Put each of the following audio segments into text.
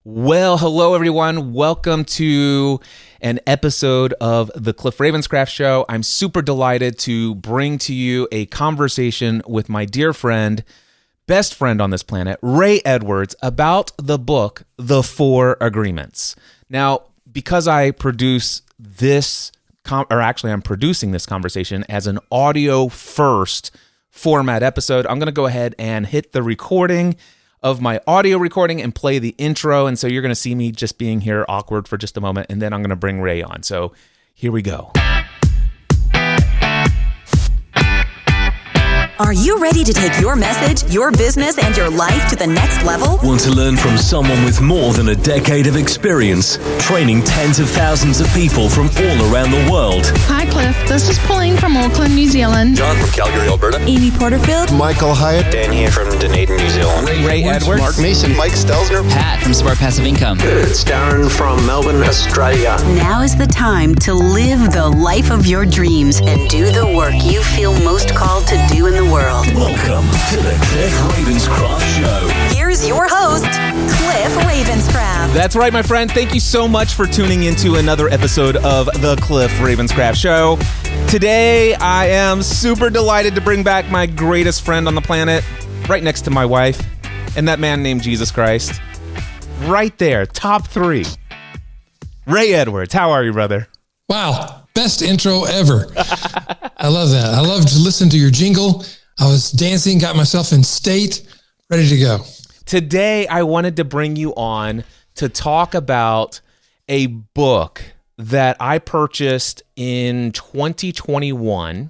Well, hello everyone. Welcome to an episode of the Cliff Ravenscraft Show. I'm super delighted to bring to you a conversation with my dear friend, best friend on this planet, Ray Edwards, about the book, The Four Agreements. Now, because I produce this, I'm producing this conversation as an audio first format episode, I'm going to go ahead and hit the recording of my audio recording and play the intro. And so you're going to see me just being here awkward for just a moment, and then I'm going to bring Ray on. So here we go. Are you ready to take your message, your business, and your life to the next level? Want to learn from someone with more than a decade of experience, training tens of thousands of people from all around the world? Hi, Cliff. This is Pauline from Auckland, New Zealand. John from Calgary, Alberta. Amy Porterfield. Michael Hyatt. Dan here from Dunedin, New Zealand. Ray Edwards. Mark Mason. Mike Stelzner. Pat from Smart Passive Income. It's Darren from Melbourne, Australia. Now is the time to live the life of your dreams and do the work you feel most called to do in the world. Welcome to the Cliff Ravenscraft Show. Here's your host, Cliff Ravenscraft. That's right, my friend. Thank you so much for tuning into another episode of the Cliff Ravenscraft Show. Today, I am super delighted to bring back my greatest friend on the planet, right next to my wife, and that man named Jesus Christ. Right there, top three. Ray Edwards, how are you, brother? Wow, best intro ever. I love that. I love to listen to your jingle. I was dancing, got myself in state, ready to go. Today, I wanted to bring you on to talk about a book that I purchased in 2021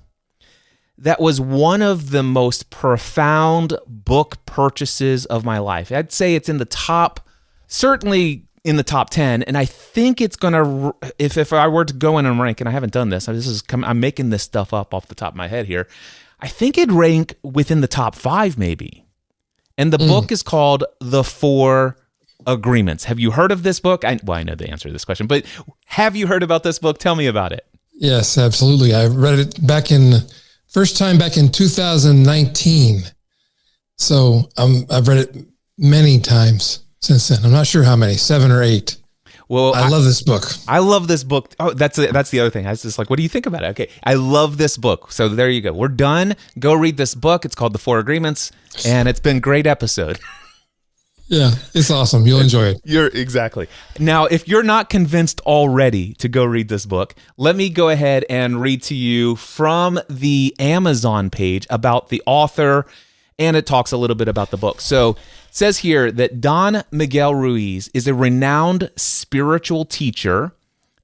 that was one of the most profound book purchases of my life. I'd say it's in the top, certainly in the top 10, and I think it's going to, if I were to go in and rank, and I haven't done this, I'm making this stuff up off the top of my head here, I think it'd rank within the top 5 maybe. And the book is called The Four Agreements. Have you heard of this book? I know the answer to this question, but have you heard about this book? Tell me about it. Yes, absolutely. I read it first time back in 2019. So I've read it many times since then. I'm not sure how many, 7 or 8. Well, I love this book. I love this book. Oh, that's the other thing. I was just like, what do you think about it? Okay, I love this book. So there you go. We're done. Go read this book. It's called The Four Agreements, and it's been a great episode. Yeah, it's awesome. You'll enjoy it. Exactly. Now, if you're not convinced already to go read this book, let me go ahead and read to you from the Amazon page about the author, and it talks a little bit about the book. So it says here that Don Miguel Ruiz is a renowned spiritual teacher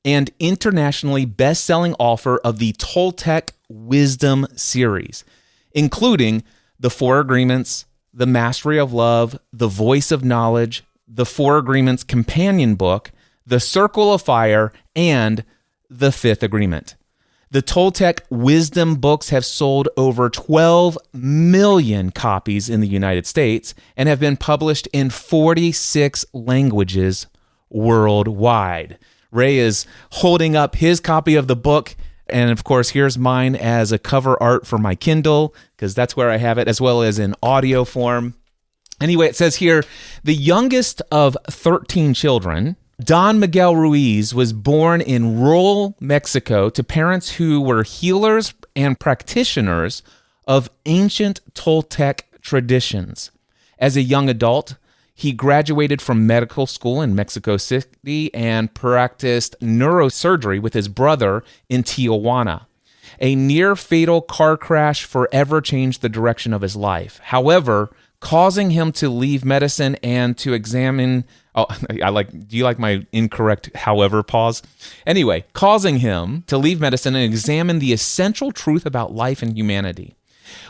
and internationally best-selling author of the Toltec Wisdom series, including The Four Agreements, The Mastery of Love, The Voice of Knowledge, The Four Agreements Companion Book, The Circle of Fire, and The Fifth Agreement. The Toltec Wisdom books have sold over 12 million copies in the United States and have been published in 46 languages worldwide. Ray is holding up his copy of the book, and of course, here's mine as a cover art for my Kindle, because that's where I have it, as well as in audio form. Anyway, it says here, the youngest of 13 children, Don Miguel Ruiz was born in rural Mexico to parents who were healers and practitioners of ancient Toltec traditions. As a young adult, he graduated from medical school in Mexico City and practiced neurosurgery with his brother in Tijuana. A near-fatal car crash forever changed the direction of his life. However, causing him to leave medicine and to examine... Oh, do you like my incorrect however pause? Anyway, causing him to leave medicine and examine the essential truth about life and humanity.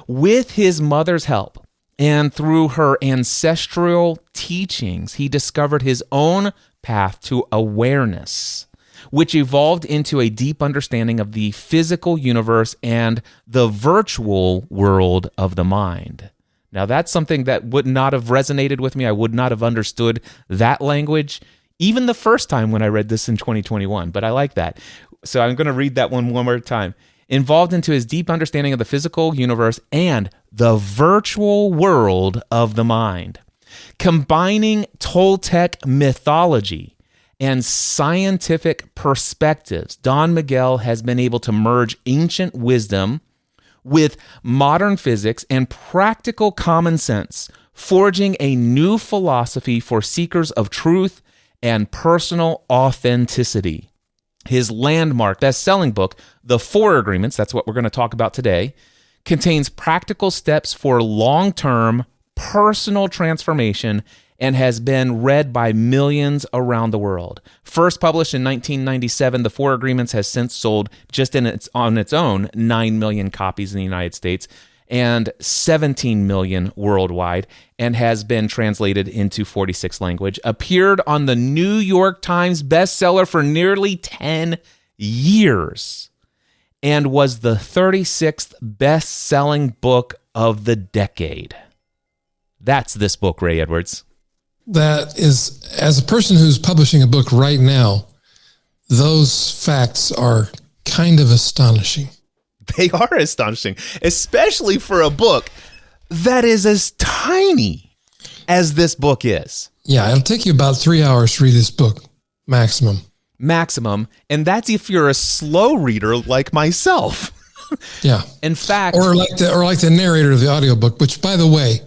With his mother's help and through her ancestral teachings, he discovered his own path to awareness, which evolved into a deep understanding of the physical universe and the virtual world of the mind. Now, that's something that would not have resonated with me. I would not have understood that language, even the first time when I read this in 2021, but I like that. So I'm going to read that one more time. Involved into his deep understanding of the physical universe and the virtual world of the mind. Combining Toltec mythology and scientific perspectives, Don Miguel has been able to merge ancient wisdom with modern physics and practical common sense, forging a new philosophy for seekers of truth and personal authenticity. His landmark best-selling book, The Four Agreements, that's what we're going to talk about today, contains practical steps for long-term personal transformation and has been read by millions around the world. First published in 1997, The Four Agreements has since sold just on its own 9 million copies in the United States and 17 million worldwide, and has been translated into 46 languages. Appeared on the New York Times bestseller for nearly 10 years and was the 36th best-selling book of the decade. That's this book, Ray Edwards. That is, as a person who's publishing a book right now, those facts are kind of astonishing. They are astonishing, especially for a book that is as tiny as this book is. Yeah, it'll take you about 3 hours to read this book, maximum. And that's if you're a slow reader like myself. Yeah. In fact, or like the narrator of the audiobook, which, by the way,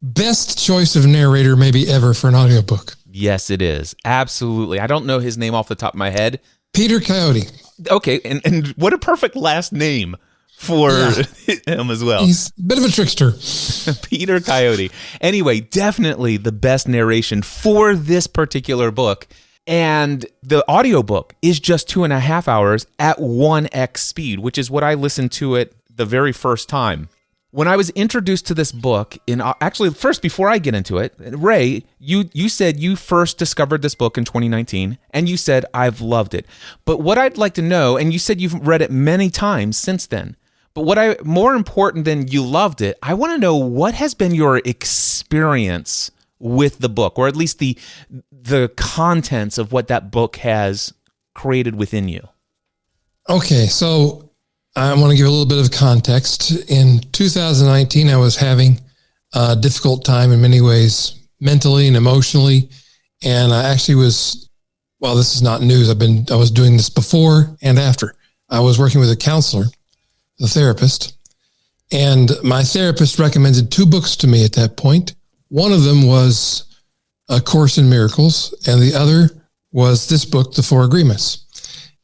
best choice of narrator maybe ever for an audiobook. Yes, it is. Absolutely. I don't know his name off the top of my head. Peter Coyote. Okay, and what a perfect last name for him as well. He's a bit of a trickster. Peter Coyote. Anyway, definitely the best narration for this particular book. And the audiobook is just 2.5 hours at 1x speed, which is what I listened to it the very first time. When I was introduced to this book, first, before I get into it, Ray, you said you first discovered this book in 2019, and you said, I've loved it. But what I'd like to know, and you said you've read it many times since then, but more important than you loved it, I want to know what has been your experience with the book, or at least the contents of what that book has created within you. Okay, so I want to give a little bit of context. In 2019, I was having a difficult time in many ways, mentally and emotionally. And I actually this is not news. I was doing this before and after. I was working with a counselor, a therapist, and my therapist recommended 2 books to me at that point. One of them was A Course in Miracles, and the other was this book, The Four Agreements.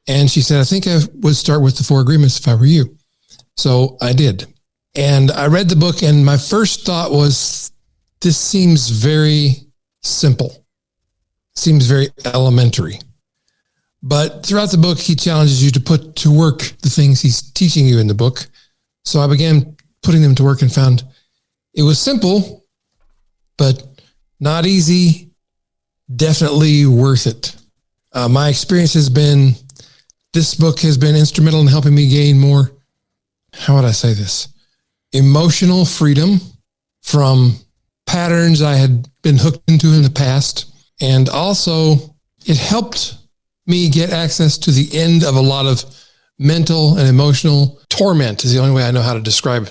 And she said, I think I would start with The Four Agreements if I were you. So I did. And I read the book, and my first thought was, this seems very simple. Seems very elementary. But throughout the book, he challenges you to put to work the things he's teaching you in the book. So I began putting them to work and found it was simple, but not easy, definitely worth it. My experience has been, this book has been instrumental in helping me gain more, how would I say this? Emotional freedom from patterns I had been hooked into in the past. And also it helped me get access to the end of a lot of mental and emotional torment is the only way I know how to describe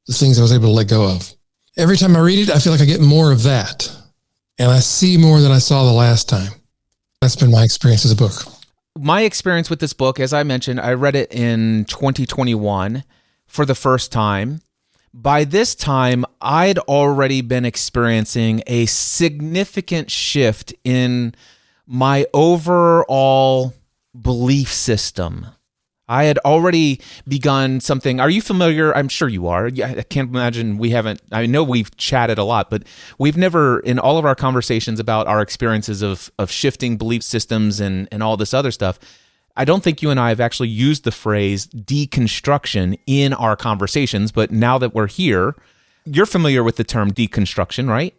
the things I was able to let go of. Every time I read it, I feel like I get more of that. And I see more than I saw the last time. That's been my experience with the book. My experience with this book, as I mentioned, I read it in 2021 for the first time. By this time, I'd already been experiencing a significant shift in my overall belief system. I had already begun something. Are you familiar? I'm sure you are. I can't imagine we haven't. I know we've chatted a lot, but we've never, in all of our conversations about our experiences of shifting belief systems and all this other stuff, I don't think you and I have actually used the phrase deconstruction in our conversations. But now that we're here, you're familiar with the term deconstruction, right?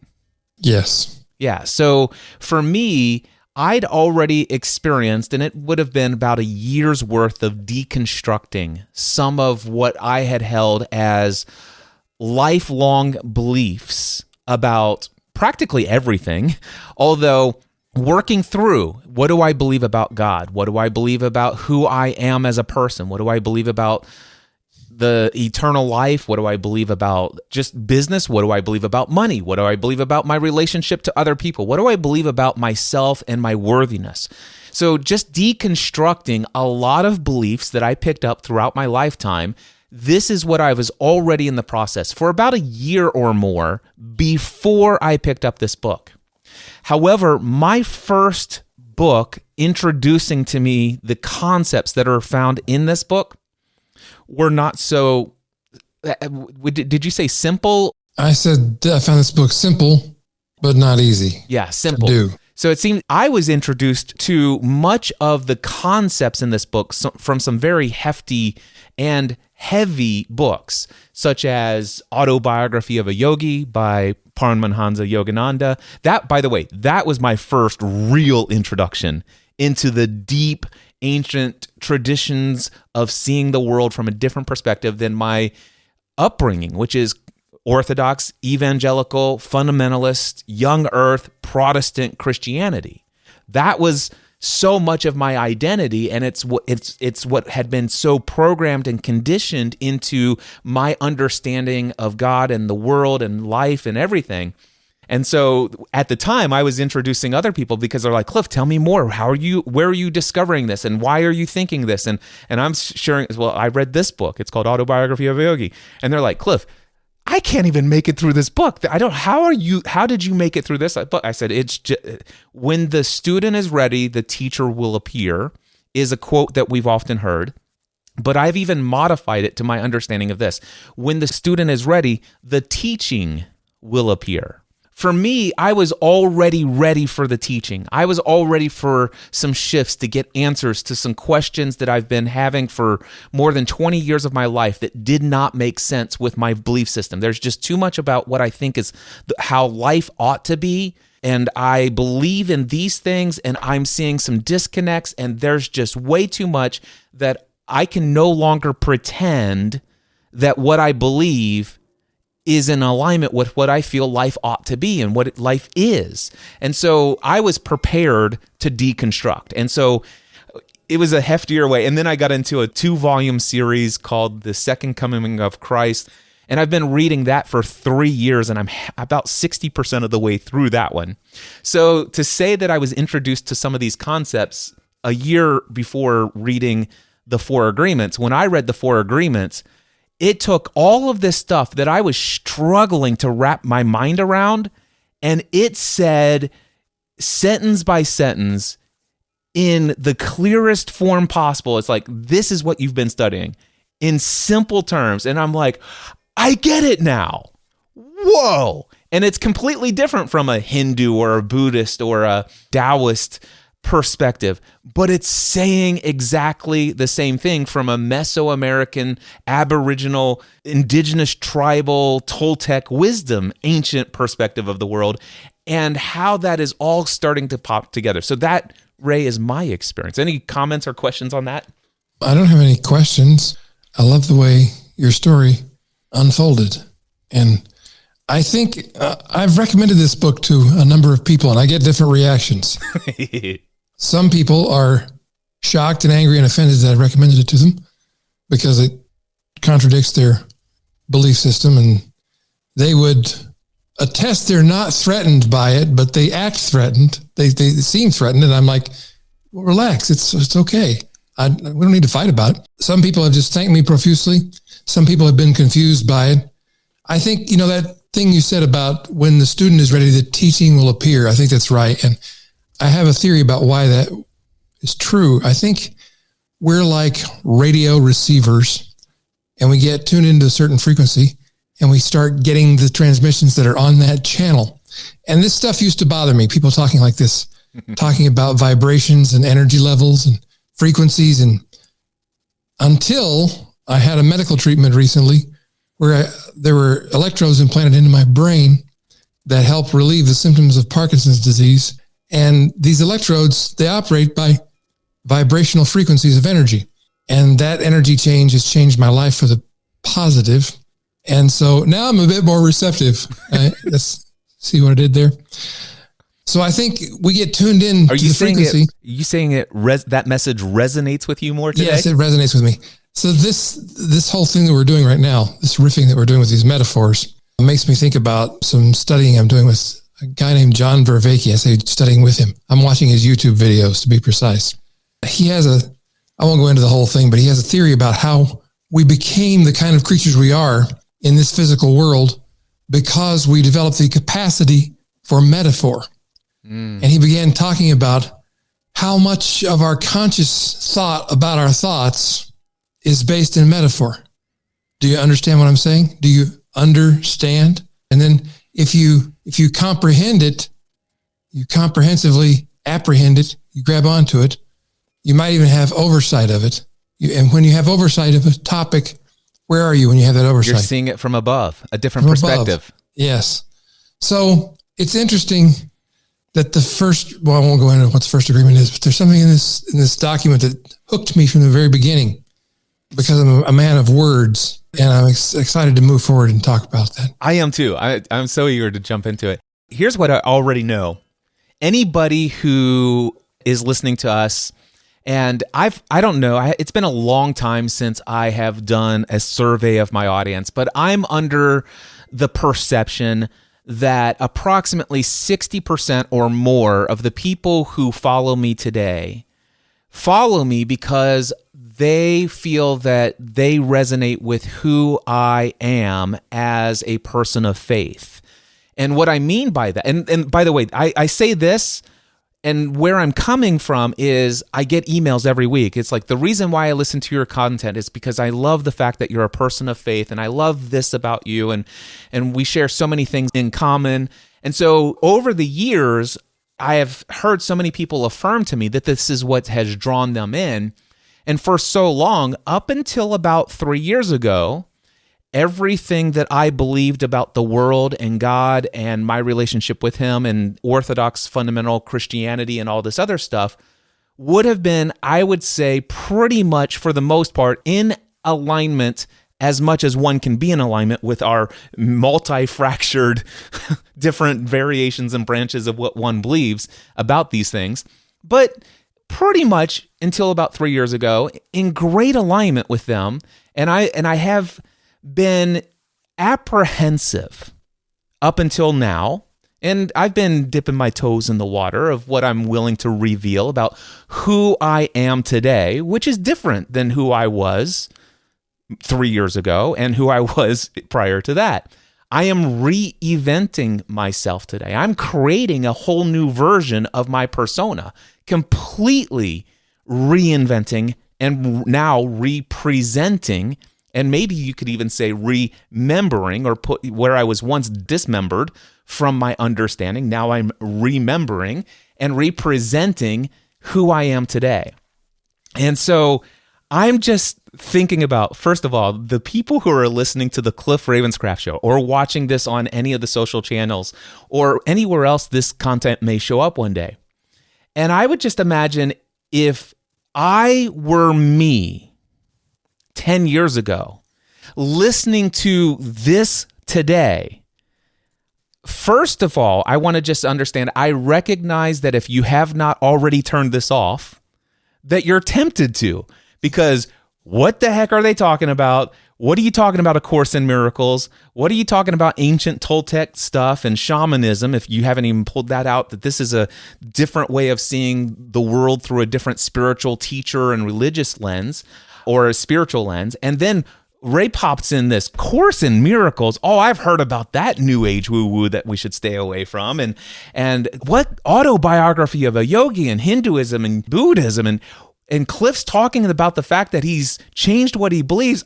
Yes. Yeah. So for me, I'd already experienced, and it would have been about a year's worth of deconstructing some of what I had held as lifelong beliefs about practically everything, although working through, what do I believe about God? What do I believe about who I am as a person? What do I believe about the eternal life? What do I believe about just business? What do I believe about money? What do I believe about my relationship to other people? What do I believe about myself and my worthiness? So just deconstructing a lot of beliefs that I picked up throughout my lifetime. This is what I was already in the process for about a year or more before I picked up this book. However, my first book introducing to me the concepts that are found in this book were not so, did you say simple? I said I found this book simple, but not easy. Yeah, simple. To do. So it seemed I was introduced to much of the concepts in this book from some very hefty and heavy books, such as Autobiography of a Yogi by Paramahansa Yogananda. That, by the way, that was my first real introduction into the deep, ancient traditions of seeing the world from a different perspective than my upbringing, which is Orthodox, evangelical, fundamentalist, young earth, Protestant Christianity. That was so much of my identity, and it's what had been so programmed and conditioned into my understanding of God and the world and life and everything. And so at the time, I was introducing other people because they're like, Cliff, tell me more. Where are you discovering this? And why are you thinking this? And I'm sharing, well, I read this book. It's called Autobiography of a Yogi. And they're like, Cliff, I can't even make it through this book. How did you make it through this book? I said, it's just, when the student is ready, the teacher will appear, is a quote that we've often heard. But I've even modified it to my understanding of this. When the student is ready, the teaching will appear. For me, I was already ready for the teaching. I was all ready for some shifts to get answers to some questions that I've been having for more than 20 years of my life that did not make sense with my belief system. There's just too much about what I think is how life ought to be. And I believe in these things, and I'm seeing some disconnects, and there's just way too much that I can no longer pretend that what I believe is in alignment with what I feel life ought to be and what life is. And so I was prepared to deconstruct. And so it was a heftier way. And then I got into a 2-volume series called The Second Coming of Christ. And I've been reading that for 3 years, and I'm about 60% of the way through that one. So to say that I was introduced to some of these concepts a year before reading The Four Agreements, when I read The Four Agreements, it took all of this stuff that I was struggling to wrap my mind around, and it said sentence by sentence in the clearest form possible. It's like, this is what you've been studying in simple terms. And I'm like, I get it now. Whoa. And it's completely different from a Hindu or a Buddhist or a Taoist perspective, but it's saying exactly the same thing from a Mesoamerican, Aboriginal, indigenous, tribal, Toltec wisdom, ancient perspective of the world, and how that is all starting to pop together. So that, Ray, is my experience. Any comments or questions on that? I don't have any questions. I love the way your story unfolded. And I think I've recommended this book to a number of people, and I get different reactions. Some people are shocked and angry and offended that I recommended it to them because it contradicts their belief system, and they would attest they're not threatened by it, but they act threatened. They seem threatened, and I'm like, well, relax. It's okay. We don't need to fight about it. Some people have just thanked me profusely. Some people have been confused by it. I think, that thing you said about when the student is ready, the teaching will appear. I think that's right. And I have a theory about why that is true. I think we're like radio receivers, and we get tuned into a certain frequency, and we start getting the transmissions that are on that channel. And this stuff used to bother me, people talking like this, talking about vibrations and energy levels and frequencies. And until I had a medical treatment recently where there were electrodes implanted into my brain that help relieve the symptoms of Parkinson's disease. And these electrodes, they operate by vibrational frequencies of energy. And that energy change has changed my life for the positive. And so now I'm a bit more receptive. Let's see what I did there. So I think we get tuned in to the frequency. Are you saying that message resonates with you more today? Yes, it resonates with me. So this whole thing that we're doing right now, this riffing that we're doing with these metaphors, makes me think about some studying I'm doing with a guy named John Vervaeke. I say studying with him. I'm watching his YouTube videos, to be precise. He has I won't go into the whole thing, but he has a theory about how we became the kind of creatures we are in this physical world because we developed the capacity for metaphor. And he began talking about how much of our conscious thought about our thoughts is based in metaphor. Do you understand what I'm saying? Do you understand? And then if you comprehend it, you comprehensively apprehend it, you grab onto it, you might even have oversight of it. And when you have oversight of a topic, where are you when you have that oversight? You're seeing it from above, a different perspective. Yes. So it's interesting that I won't go into what the first agreement is, but there's something in this document that hooked me from the very beginning because I'm a man of words, and I'm excited to move forward and talk about that. I am too. I'm so eager to jump into it. Here's what I already know. Anybody who is listening to us, and I don't know, it's been a long time since I have done a survey of my audience, but I'm under the perception that approximately 60% or more of the people who follow me today follow me because they feel that they resonate with who I am as a person of faith. And what I mean by that, and by the way, I say this, and where I'm coming from is I get emails every week. It's like the reason why I listen to your content is because I love the fact that you're a person of faith, and I love this about you, and we share so many things in common. And so over the years, I have heard so many people affirm to me that this is what has drawn them in. And for so long, up until about 3 years ago, everything that I believed about the world and God and my relationship with Him and Orthodox fundamental Christianity and all this other stuff would have been, I would say, pretty much for the most part in alignment as much as one can be in alignment with our multi-fractured different variations and branches of what one believes about these things. But pretty much until about 3 years ago, in great alignment with them, and I have been apprehensive up until now, and I've been dipping my toes in the water of what I'm willing to reveal about who I am today, which is different than who I was 3 years ago and who I was prior to that. I am re-eventing myself today. I'm creating a whole new version of my persona, completely reinventing and now representing, and maybe you could even say remembering, or put where I was once dismembered from my understanding. Now I'm remembering and representing who I am today. And so I'm just thinking about, first of all, the people who are listening to the Cliff Ravenscraft Show or watching this on any of the social channels or anywhere else this content may show up one day. And I would just imagine if I were me 10 years ago, listening to this today, first of all, I want to just understand, I recognize that if you have not already turned this off, that you're tempted to, because what the heck are they talking about? What are you talking about, A Course in Miracles? What are you talking about, ancient Toltec stuff and shamanism, if you haven't even pulled that out, that this is a different way of seeing the world through a different spiritual teacher and religious lens, or a spiritual lens. And then Ray pops in this Course in Miracles. Oh, I've heard about that new age woo-woo that we should stay away from. And what autobiography of a yogi and Hinduism and Buddhism, and Cliff's talking about the fact that he's changed what he believes.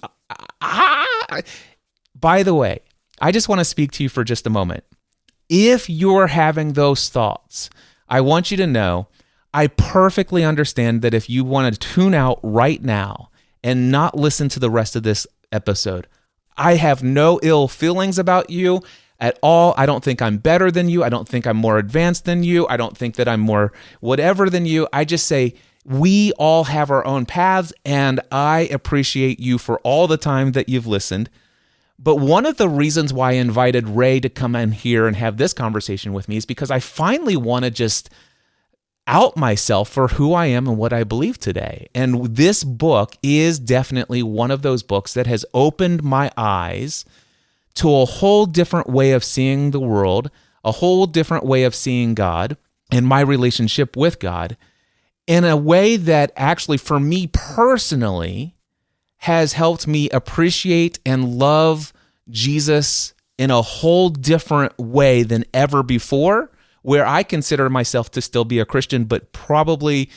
By the way, I just want to speak to you for just a moment. If you're having those thoughts, I want you to know I perfectly understand that if you want to tune out right now and not listen to the rest of this episode, I have no ill feelings about you at all. I don't think I'm better than you. I don't think I'm more advanced than you. I don't think that I'm more whatever than you. I just say we all have our own paths, and I appreciate you for all the time that you've listened. But one of the reasons why I invited Ray to come in here and have this conversation with me is because I finally want to just out myself for who I am and what I believe today. And this book is definitely one of those books that has opened my eyes to a whole different way of seeing the world, a whole different way of seeing God and my relationship with God, in a way that actually, for me personally, has helped me appreciate and love Jesus in a whole different way than ever before, where I consider myself to still be a Christian, but probably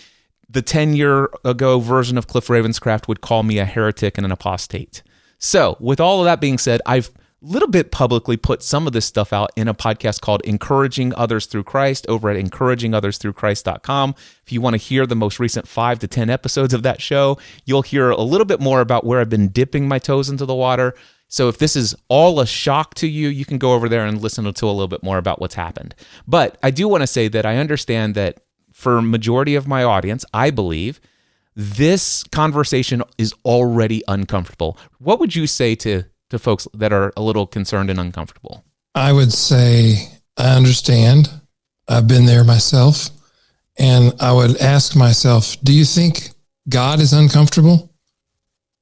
the 10-year-ago version of Cliff Ravenscraft would call me a heretic and an apostate. So with all of that being said, I've little bit publicly put some of this stuff out in a podcast called Encouraging Others Through Christ over at encouragingothersthroughchrist.com. If you want to hear the most recent 5 to 10 episodes of that show, you'll hear a little bit more about where I've been dipping my toes into the water. So if this is all a shock to you, you can go over there and listen to a little bit more about what's happened. But I do want to say that I understand that for majority of my audience, I believe this conversation is already uncomfortable. What would you say to folks that are a little concerned and uncomfortable? I would say I understand. I've been there myself. And I would ask myself, do you think God is uncomfortable?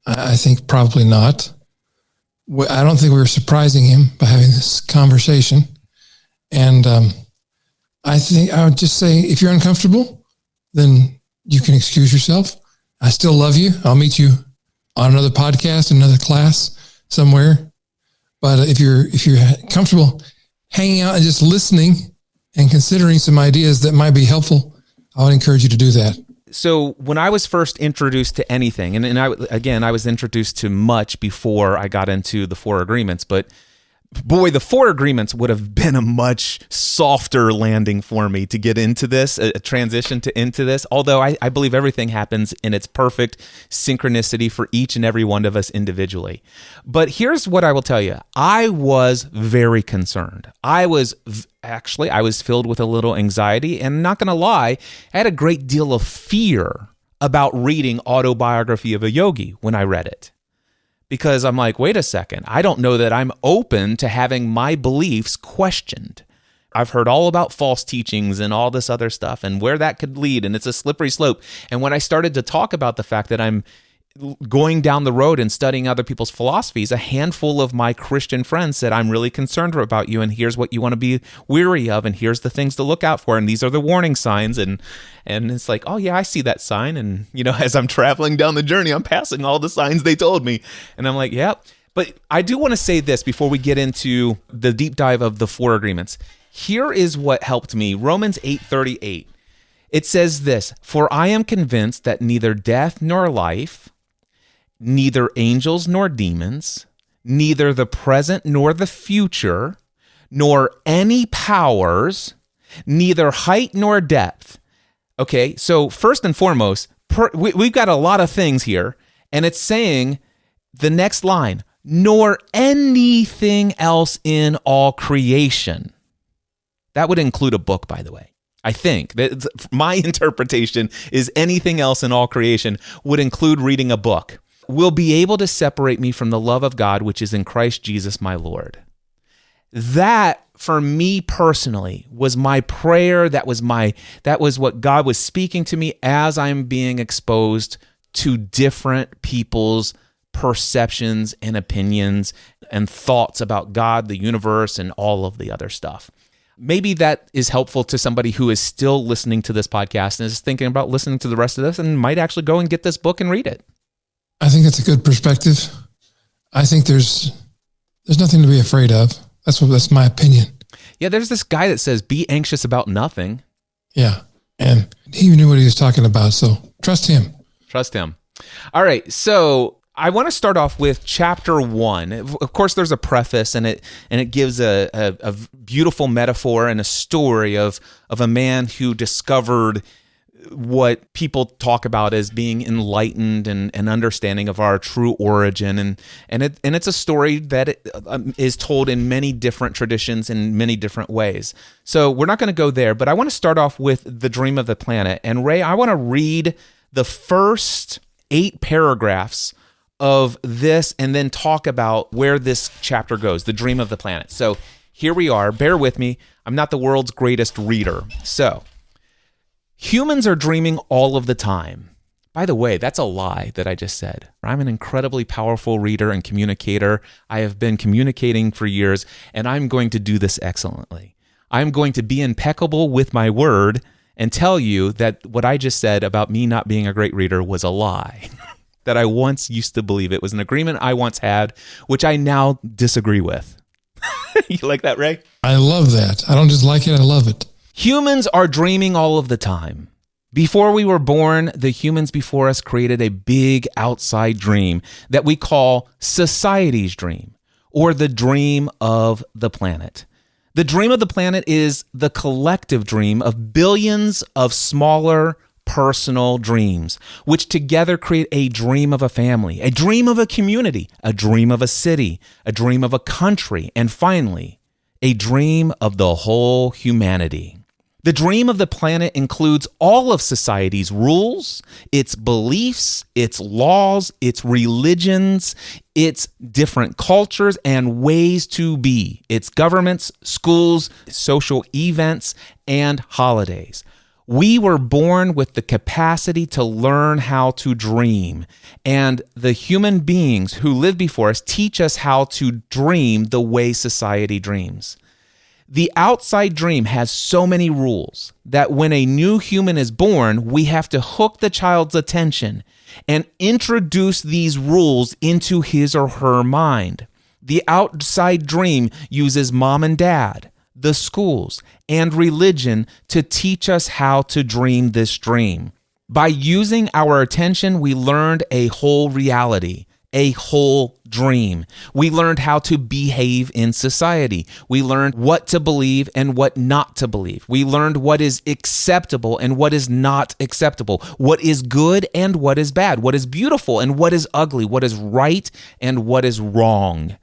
I think probably not. I don't think we're surprising him by having this conversation. And I think I would just say, if you're uncomfortable, then you can excuse yourself. I still love you. I'll meet you on another podcast, another class somewhere. But if you're comfortable hanging out and just listening and considering some ideas that might be helpful, I would encourage you to do that. So when I was first introduced to anything, and I was introduced to much before I got into the 4 agreements, but boy, the 4 agreements would have been a much softer landing for me to get into this, a transition into this, although I believe everything happens in its perfect synchronicity for each and every one of us individually. But here's what I will tell you. I was very concerned. I was filled with a little anxiety, and not going to lie, I had a great deal of fear about reading Autobiography of a Yogi when I read it. Because I'm like, wait a second, I don't know that I'm open to having my beliefs questioned. I've heard all about false teachings and all this other stuff and where that could lead, and it's a slippery slope. And when I started to talk about the fact that I'm going down the road and studying other people's philosophies, a handful of my Christian friends said, I'm really concerned about you, and here's what you want to be wary of, and here's the things to look out for, and these are the warning signs. And it's like, oh yeah, I see that sign. And as I'm traveling down the journey, I'm passing all the signs they told me. And I'm like, yep. But I do want to say this before we get into the deep dive of the 4 agreements. Here is what helped me. Romans 8:38. It says this, for I am convinced that neither death nor life, neither angels nor demons, neither the present nor the future, nor any powers, neither height nor depth. Okay, so first and foremost, we've got a lot of things here, and it's saying the next line, nor anything else in all creation. That would include a book, by the way. I think that my interpretation is anything else in all creation would include reading a book. Will be able to separate me from the love of God, which is in Christ Jesus, my Lord. That, for me personally, was my prayer. That was what God was speaking to me as I'm being exposed to different people's perceptions and opinions and thoughts about God, the universe, and all of the other stuff. Maybe that is helpful to somebody who is still listening to this podcast and is thinking about listening to the rest of this and might actually go and get this book and read it. I think that's a good perspective. I think there's nothing to be afraid of. That's my opinion. Yeah, there's this guy that says, be anxious about nothing. Yeah, and he knew what he was talking about, so trust him. Trust him. All right, so I want to start off with chapter 1. Of course, there's a preface, and it gives a beautiful metaphor and a story of a man who discovered what people talk about as being enlightened and understanding of our true origin, and it's a story that is told in many different traditions in many different ways. So we're not going to go there, but I want to start off with the dream of the planet. And Ray, I want to read the first 8 paragraphs of this and then talk about where this chapter goes, the dream of the planet. So here we are. Bear with me. I'm not the world's greatest reader. So Humans are dreaming all of the time. By the way, that's a lie that I just said. I'm an incredibly powerful reader and communicator. I have been communicating for years, and I'm going to do this excellently. I'm going to be impeccable with my word and tell you that what I just said about me not being a great reader was a lie, that I once used to believe. It was an agreement I once had, which I now disagree with. You like that, Ray? I love that. I don't just like it, I love it. Humans are dreaming all of the time. Before we were born, the humans before us created a big outside dream that we call society's dream, or the dream of the planet. The dream of the planet is the collective dream of billions of smaller personal dreams, which together create a dream of a family, a dream of a community, a dream of a city, a dream of a country, and finally, a dream of the whole humanity. The dream of the planet includes all of society's rules, its beliefs, its laws, its religions, its different cultures and ways to be, its governments, schools, social events, and holidays. We were born with the capacity to learn how to dream, and the human beings who live before us teach us how to dream the way society dreams. The outside dream has so many rules that when a new human is born, we have to hook the child's attention and introduce these rules into his or her mind. The outside dream uses mom and dad, the schools, and religion to teach us how to dream this dream. By using our attention, we learned a whole reality, a whole dream. We learned how to behave in society. We learned what to believe and what not to believe. We learned what is acceptable and what is not acceptable, what is good and what is bad, what is beautiful and what is ugly, what is right and what is wrong.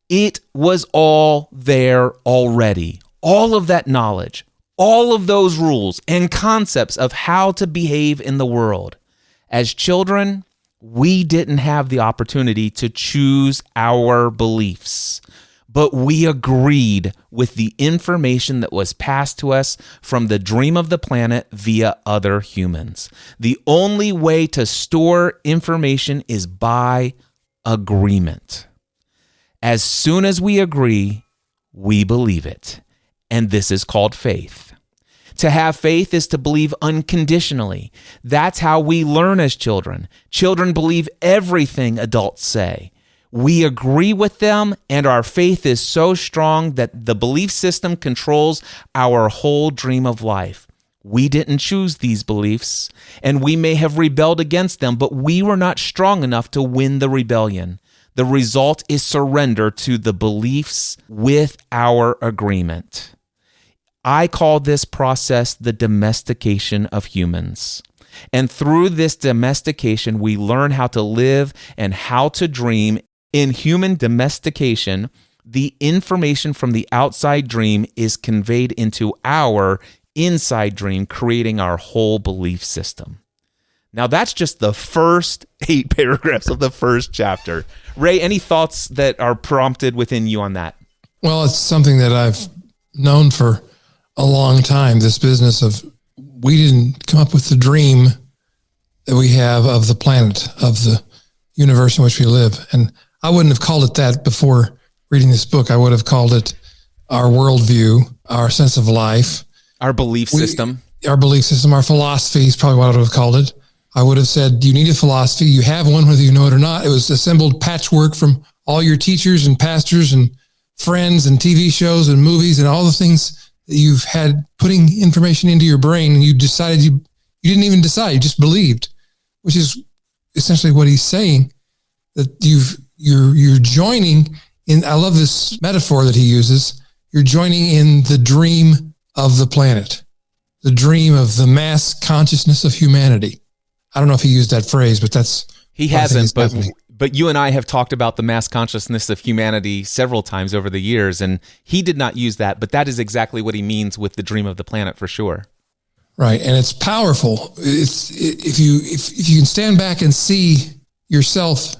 It was all there already. All of that knowledge, all of those rules and concepts of how to behave in the world. As children, we didn't have the opportunity to choose our beliefs, but we agreed with the information that was passed to us from the dream of the planet via other humans. The only way to store information is by agreement. As soon as we agree, we believe it. And this is called faith. To have faith is to believe unconditionally. That's how we learn as children. Children believe everything adults say. We agree with them, and our faith is so strong that the belief system controls our whole dream of life. We didn't choose these beliefs, and we may have rebelled against them, but we were not strong enough to win the rebellion. The result is surrender to the beliefs with our agreement. I call this process the domestication of humans. And through this domestication, we learn how to live and how to dream. In human domestication, the information from the outside dream is conveyed into our inside dream, creating our whole belief system. Now, that's just the first 8 paragraphs of the first chapter. Ray, any thoughts that are prompted within you on that? Well, it's something that I've known for a long time, this business of we didn't come up with the dream that we have of the planet, of the universe in which we live. And I wouldn't have called it that before reading this book. I would have called it our worldview, our sense of life. Our belief system. Our belief system, our philosophy is probably what I would have called it. I would have said, you need a philosophy. You have one, whether you know it or not. It was assembled patchwork from all your teachers and pastors and friends and TV shows and movies and all the things that you've had putting information into your brain, and you decided you didn't even decide, you just believed, which is essentially what he's saying, that you're joining in. I love this metaphor that he uses. You're joining in the dream of the planet, the dream of the mass consciousness of humanity. I don't know if he used that phrase, but that's he hasn't. But you and I have talked about the mass consciousness of humanity several times over the years, and he did not use that, but that is exactly what he means with the dream of the planet for sure. Right, and it's powerful. If you can stand back and see yourself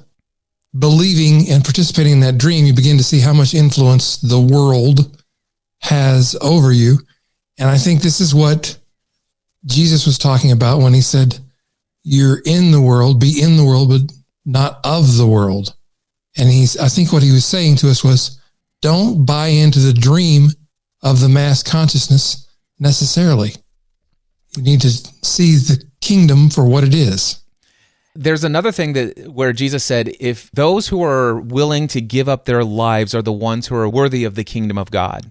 believing and participating in that dream, you begin to see how much influence the world has over you. And I think this is what Jesus was talking about when he said, you're in the world, be in the world, but not of the world. And I think what he was saying to us was, don't buy into the dream of the mass consciousness necessarily. You need to see the kingdom for what it is. There's another thing where Jesus said, if those who are willing to give up their lives are the ones who are worthy of the kingdom of God.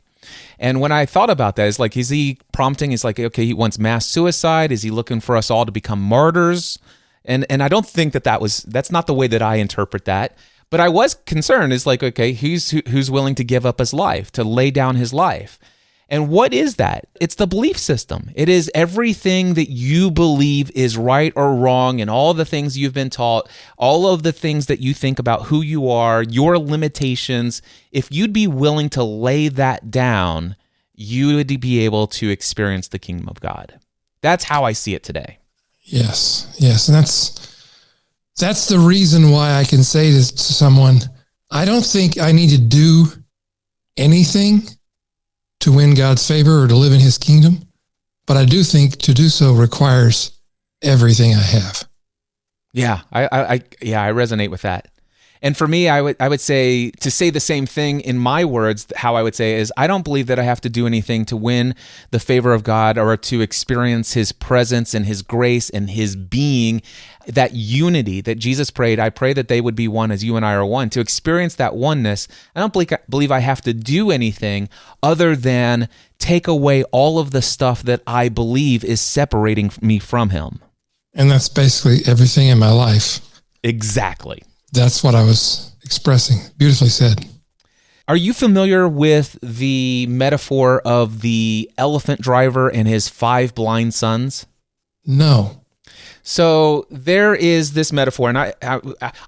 And when I thought about that, it's like, is he prompting? It's like, okay, he wants mass suicide. Is he looking for us all to become martyrs? And I don't think that's not the way that I interpret that. But I was concerned. It's like, okay, who's willing to give up his life, to lay down his life? And what is that? It's the belief system. It is everything that you believe is right or wrong, and all the things you've been taught, all of the things that you think about who you are, your limitations. If you'd be willing to lay that down, you would be able to experience the kingdom of God. That's how I see it today. Yes. And that's the reason why I can say to someone, I don't think I need to do anything to win God's favor or to live in his kingdom, but I do think to do so requires everything I have. Yeah, I resonate with that. And for me, I would say, to say the same thing in my words, how I would say is, I don't believe that I have to do anything to win the favor of God or to experience his presence and his grace and his being, that unity that Jesus prayed. I pray that they would be one as you and I are one. To experience that oneness, I don't believe I have to do anything other than take away all of the stuff that I believe is separating me from him. And that's basically everything in my life. Exactly. That's what I was expressing. Beautifully said. Are you familiar with the metaphor of the elephant driver and his 5 blind sons? No. So there is this metaphor, and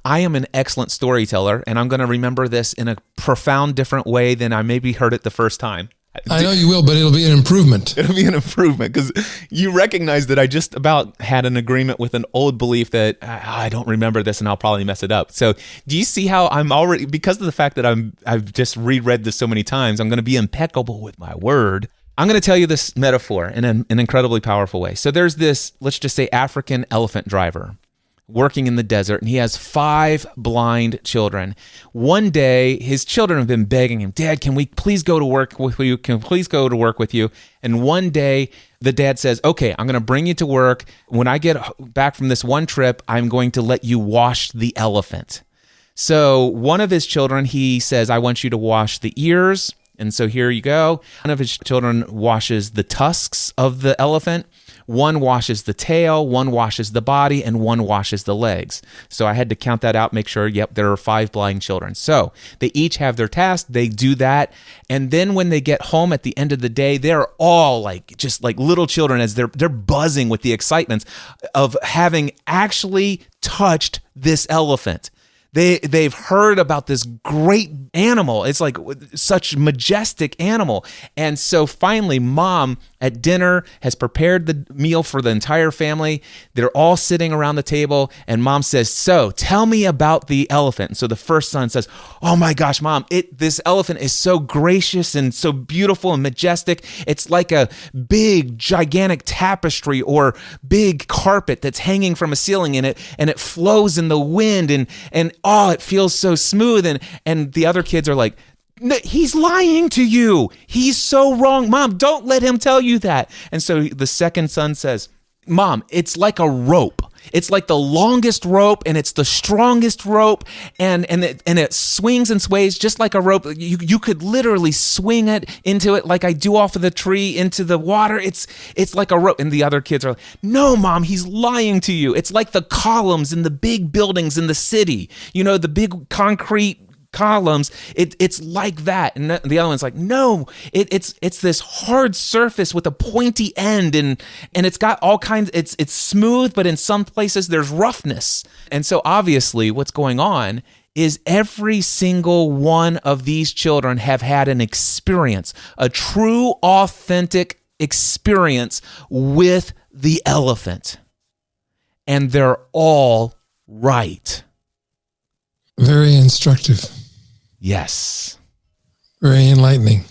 I am an excellent storyteller, and I'm going to remember this in a profound different way than I maybe heard it the first time. I know you will, but it'll be an improvement. It'll be an improvement, because you recognize that I just about had an agreement with an old belief that I don't remember this and I'll probably mess it up. So do you see how I'm already, because of the fact that I've just reread this so many times, I'm going to be impeccable with my word. I'm going to tell you this metaphor in an incredibly powerful way. So there's this, let's just say, African elephant driver working in the desert, and he has 5 blind children. One day, his children have been begging him, Dad, can we please go to work with you? Can we please go to work with you? And one day, the dad says, okay, I'm going to bring you to work. When I get back from this one trip, I'm going to let you wash the elephant. So one of his children, he says, I want you to wash the ears. And so here you go. One of his children washes the tusks of the elephant. One washes the tail, one washes the body, and one washes the legs. So I had to count that out, make sure, there are 5 blind children. So they each have their task, they do that, and then when they get home at the end of the day, they're all just like little children, as they're buzzing with the excitement of having actually touched this elephant. They've heard about this great animal. It's like such majestic animal. And so finally, Mom at dinner has prepared the meal for the entire family. They're all sitting around the table, and Mom says, so tell me about the elephant. And so the first son says, oh my gosh, Mom, this elephant is so gracious and so beautiful and majestic. It's like a big, gigantic tapestry or big carpet that's hanging from a ceiling in it, and it flows in the wind, and oh, it feels so smooth. And the other kids are like, no, he's lying to you. He's so wrong. Mom, don't let him tell you that. And so the second son says, Mom, it's like a rope. It's like the longest rope, and it's the strongest rope, and it swings and sways just like a rope. You could literally swing it into it like I do off of the tree into the water. It's like a rope. And the other kids are like, no, Mom, he's lying to you. It's like the columns in the big buildings in the city. You know, the big concrete columns, it's like that. And the other one's like, no, it's this hard surface with a pointy end, and it's got all kinds, it's smooth, but in some places there's roughness. And so obviously what's going on is every single one of these children have had an experience, a true, authentic experience with the elephant. And they're all right. Very instructive. Yes. Very enlightening.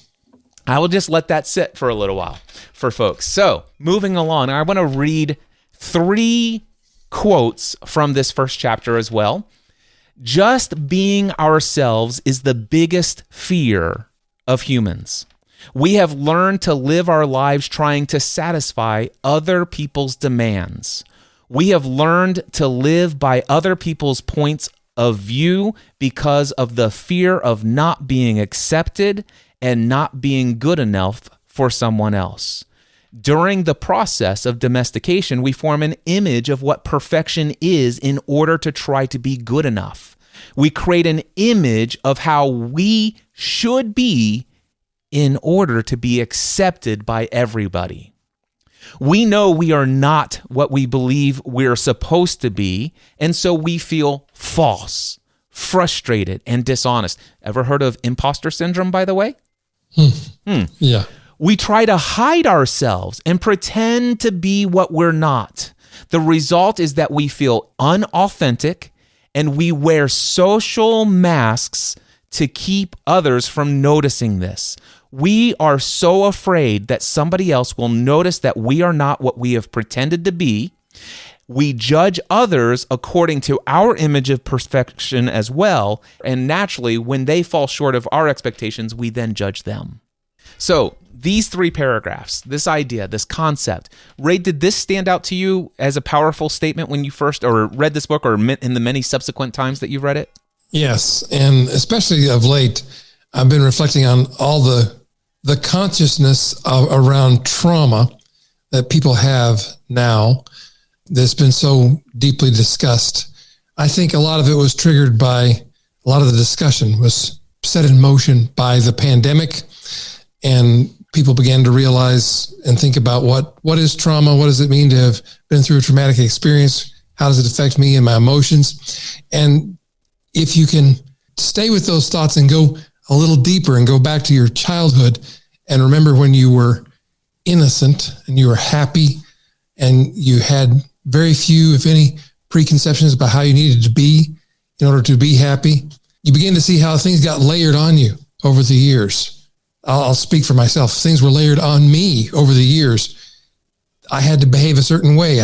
I will just let that sit for a little while for folks. So, moving along, I want to read 3 quotes from this first chapter as well. Just being ourselves is the biggest fear of humans. We have learned to live our lives trying to satisfy other people's demands. We have learned to live by other people's points of view because of the fear of not being accepted and not being good enough for someone else. During the process of domestication, we form an image of what perfection is in order to try to be good enough. We create an image of how we should be in order to be accepted by everybody. We know we are not what we believe we're supposed to be, and so we feel false, frustrated, and dishonest. Ever heard of imposter syndrome, by the way? Yeah. We try to hide ourselves and pretend to be what we're not. The result is that we feel unauthentic and we wear social masks to keep others from noticing this. We are so afraid that somebody else will notice that we are not what we have pretended to be. We judge others according to our image of perfection as well, and naturally, when they fall short of our expectations, we then judge them. So, these 3 paragraphs, this idea, this concept, Ray, did this stand out to you as a powerful statement when you first or read this book or in the many subsequent times that you've read it? Yes, and especially of late, I've been reflecting on all the consciousness around trauma that people have now that's been so deeply discussed. I think a lot of it was triggered by a lot of the discussion was set in motion by the pandemic, and people began to realize and think about what is trauma? What does it mean to have been through a traumatic experience? How does it affect me and my emotions? And if you can stay with those thoughts and go a little deeper and go back to your childhood and remember when you were innocent and you were happy and you had very few, if any, preconceptions about how you needed to be in order to be happy, you begin to see how things got layered on you over the years. I'll speak for myself. Things were layered on me over the years. I had to behave a certain way.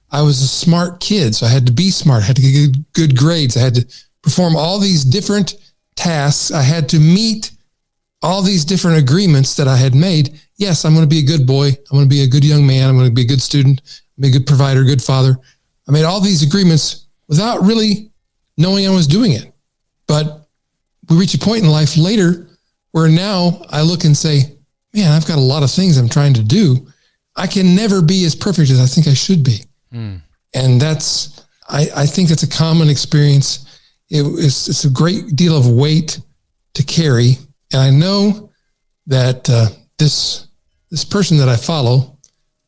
I was a smart kid, so I had to be smart. I had to get good grades. I had to perform all these different tasks. I had to meet all these different agreements that I had made. Yes, I'm going to be a good boy. I'm going to be a good young man. I'm going to be a good student, be a good provider, good father. I made all these agreements without really knowing I was doing it. But we reach a point in life later where now I look and say, man, I've got a lot of things I'm trying to do. I can never be as perfect as I think I should be. And I think that's a common experience. It's a great deal of weight to carry. And I know that this person that I follow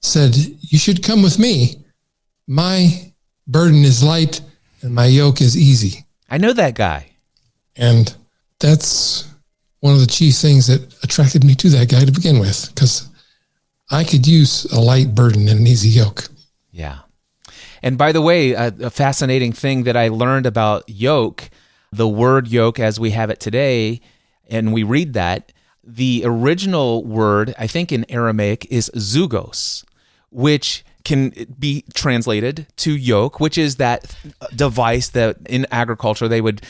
said, you should come with me. My burden is light and my yoke is easy. I know that guy. And that's one of the chief things that attracted me to that guy to begin with, because I could use a light burden and an easy yoke. Yeah. And by the way, a fascinating thing that I learned about yoke, the word yoke as we have it today, and we read that, the original word, I think in Aramaic, is zugos, which can be translated to yoke, which is that device that in agriculture they would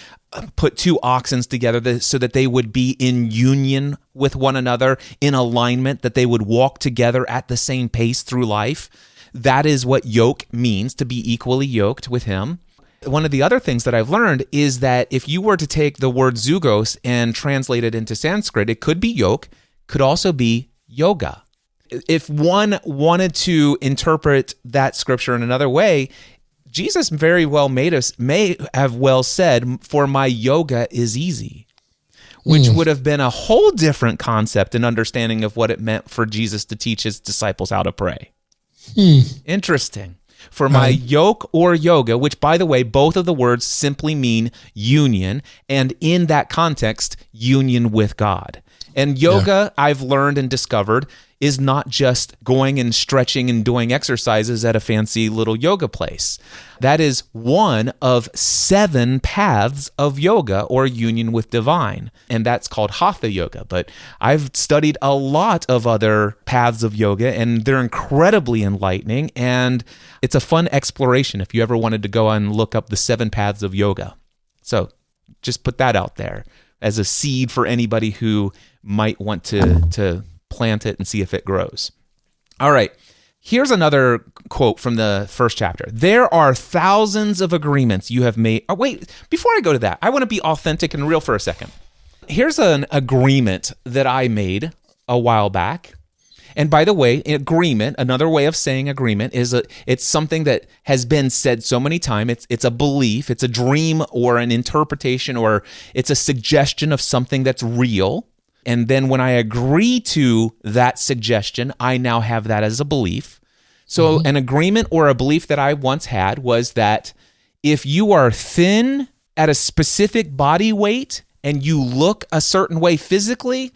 put 2 oxen together so that they would be in union with one another, in alignment, that they would walk together at the same pace through life. That is what yoke means, to be equally yoked with him. One of the other things that I've learned is that if you were to take the word zugos and translate it into Sanskrit, it could be yoke, could also be yoga. If one wanted to interpret that scripture in another way, Jesus very well may have well said, for my yoga is easy, which would have been a whole different concept and understanding of what it meant for Jesus to teach his disciples how to pray. Interesting. For my yoke or yoga, which by the way, both of the words simply mean union, and in that context, union with God. And yoga, I've learned and discovered, is not just going and stretching and doing exercises at a fancy little yoga place. That is one of 7 paths of yoga or union with divine, and that's called Hatha yoga. But I've studied a lot of other paths of yoga, and they're incredibly enlightening, and it's a fun exploration if you ever wanted to go and look up the 7 paths of yoga. So just put that out there as a seed for anybody who might want to plant it and see if it grows. All right. Here's another quote from the first chapter. There are thousands of agreements you have made. Oh, wait, before I go to that, I want to be authentic and real for a second. Here's an agreement that I made a while back. And by the way, agreement, another way of saying agreement is it's something that has been said so many times. It's a belief, it's a dream or an interpretation, or it's a suggestion of something that's real. And then when I agree to that suggestion, I now have that as a belief. So an agreement or a belief that I once had was that if you are thin at a specific body weight and you look a certain way physically,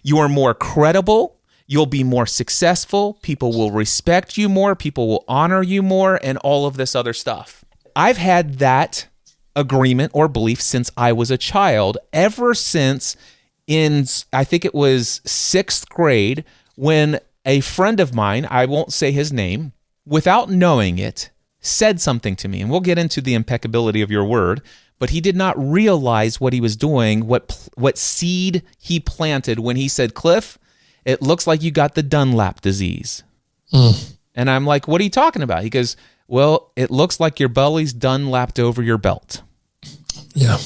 you are more credible, you'll be more successful, people will respect you more, people will honor you more, and all of this other stuff. I've had that agreement or belief since I was a child, ever since I think it was 6th grade, when a friend of mine, I won't say his name, without knowing it, said something to me. And we'll get into the impeccability of your word, but he did not realize what he was doing, what seed he planted when he said, Cliff, it looks like you got the Dunlap disease. And I'm like, what are you talking about? He goes, well, it looks like your belly's Dunlapped over your belt. Yeah.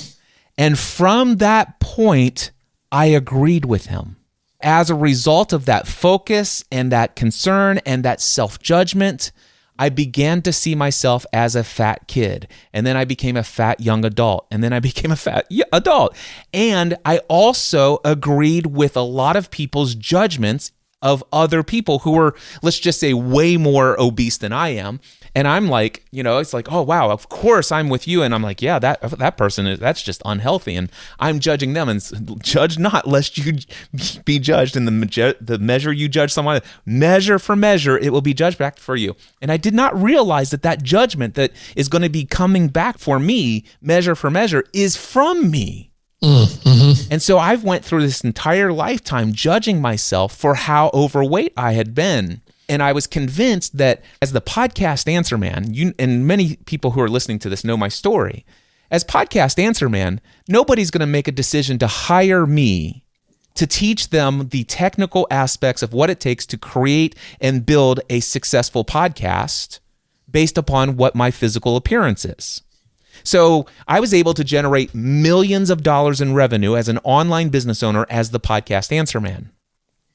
And from that point, I agreed with him. As a result of that focus and that concern and that self-judgment, I began to see myself as a fat kid. And then I became a fat young adult. And then I became a fat adult. And I also agreed with a lot of people's judgments of other people who were, let's just say, way more obese than I am. And I'm like, it's like, oh, wow, of course I'm with you. And I'm like, yeah, that person that's just unhealthy. And I'm judging them, and judge not lest you be judged. And the measure you judge someone, measure for measure, it will be judged back for you. And I did not realize that judgment that is going to be coming back for me, measure for measure, is from me. Mm-hmm. And so I've went through this entire lifetime judging myself for how overweight I had been. And I was convinced that as the podcast answer man, and many people who are listening to this know my story, as podcast answer man, nobody's going to make a decision to hire me to teach them the technical aspects of what it takes to create and build a successful podcast based upon what my physical appearance is. So I was able to generate millions of dollars in revenue as an online business owner as the podcast answer man.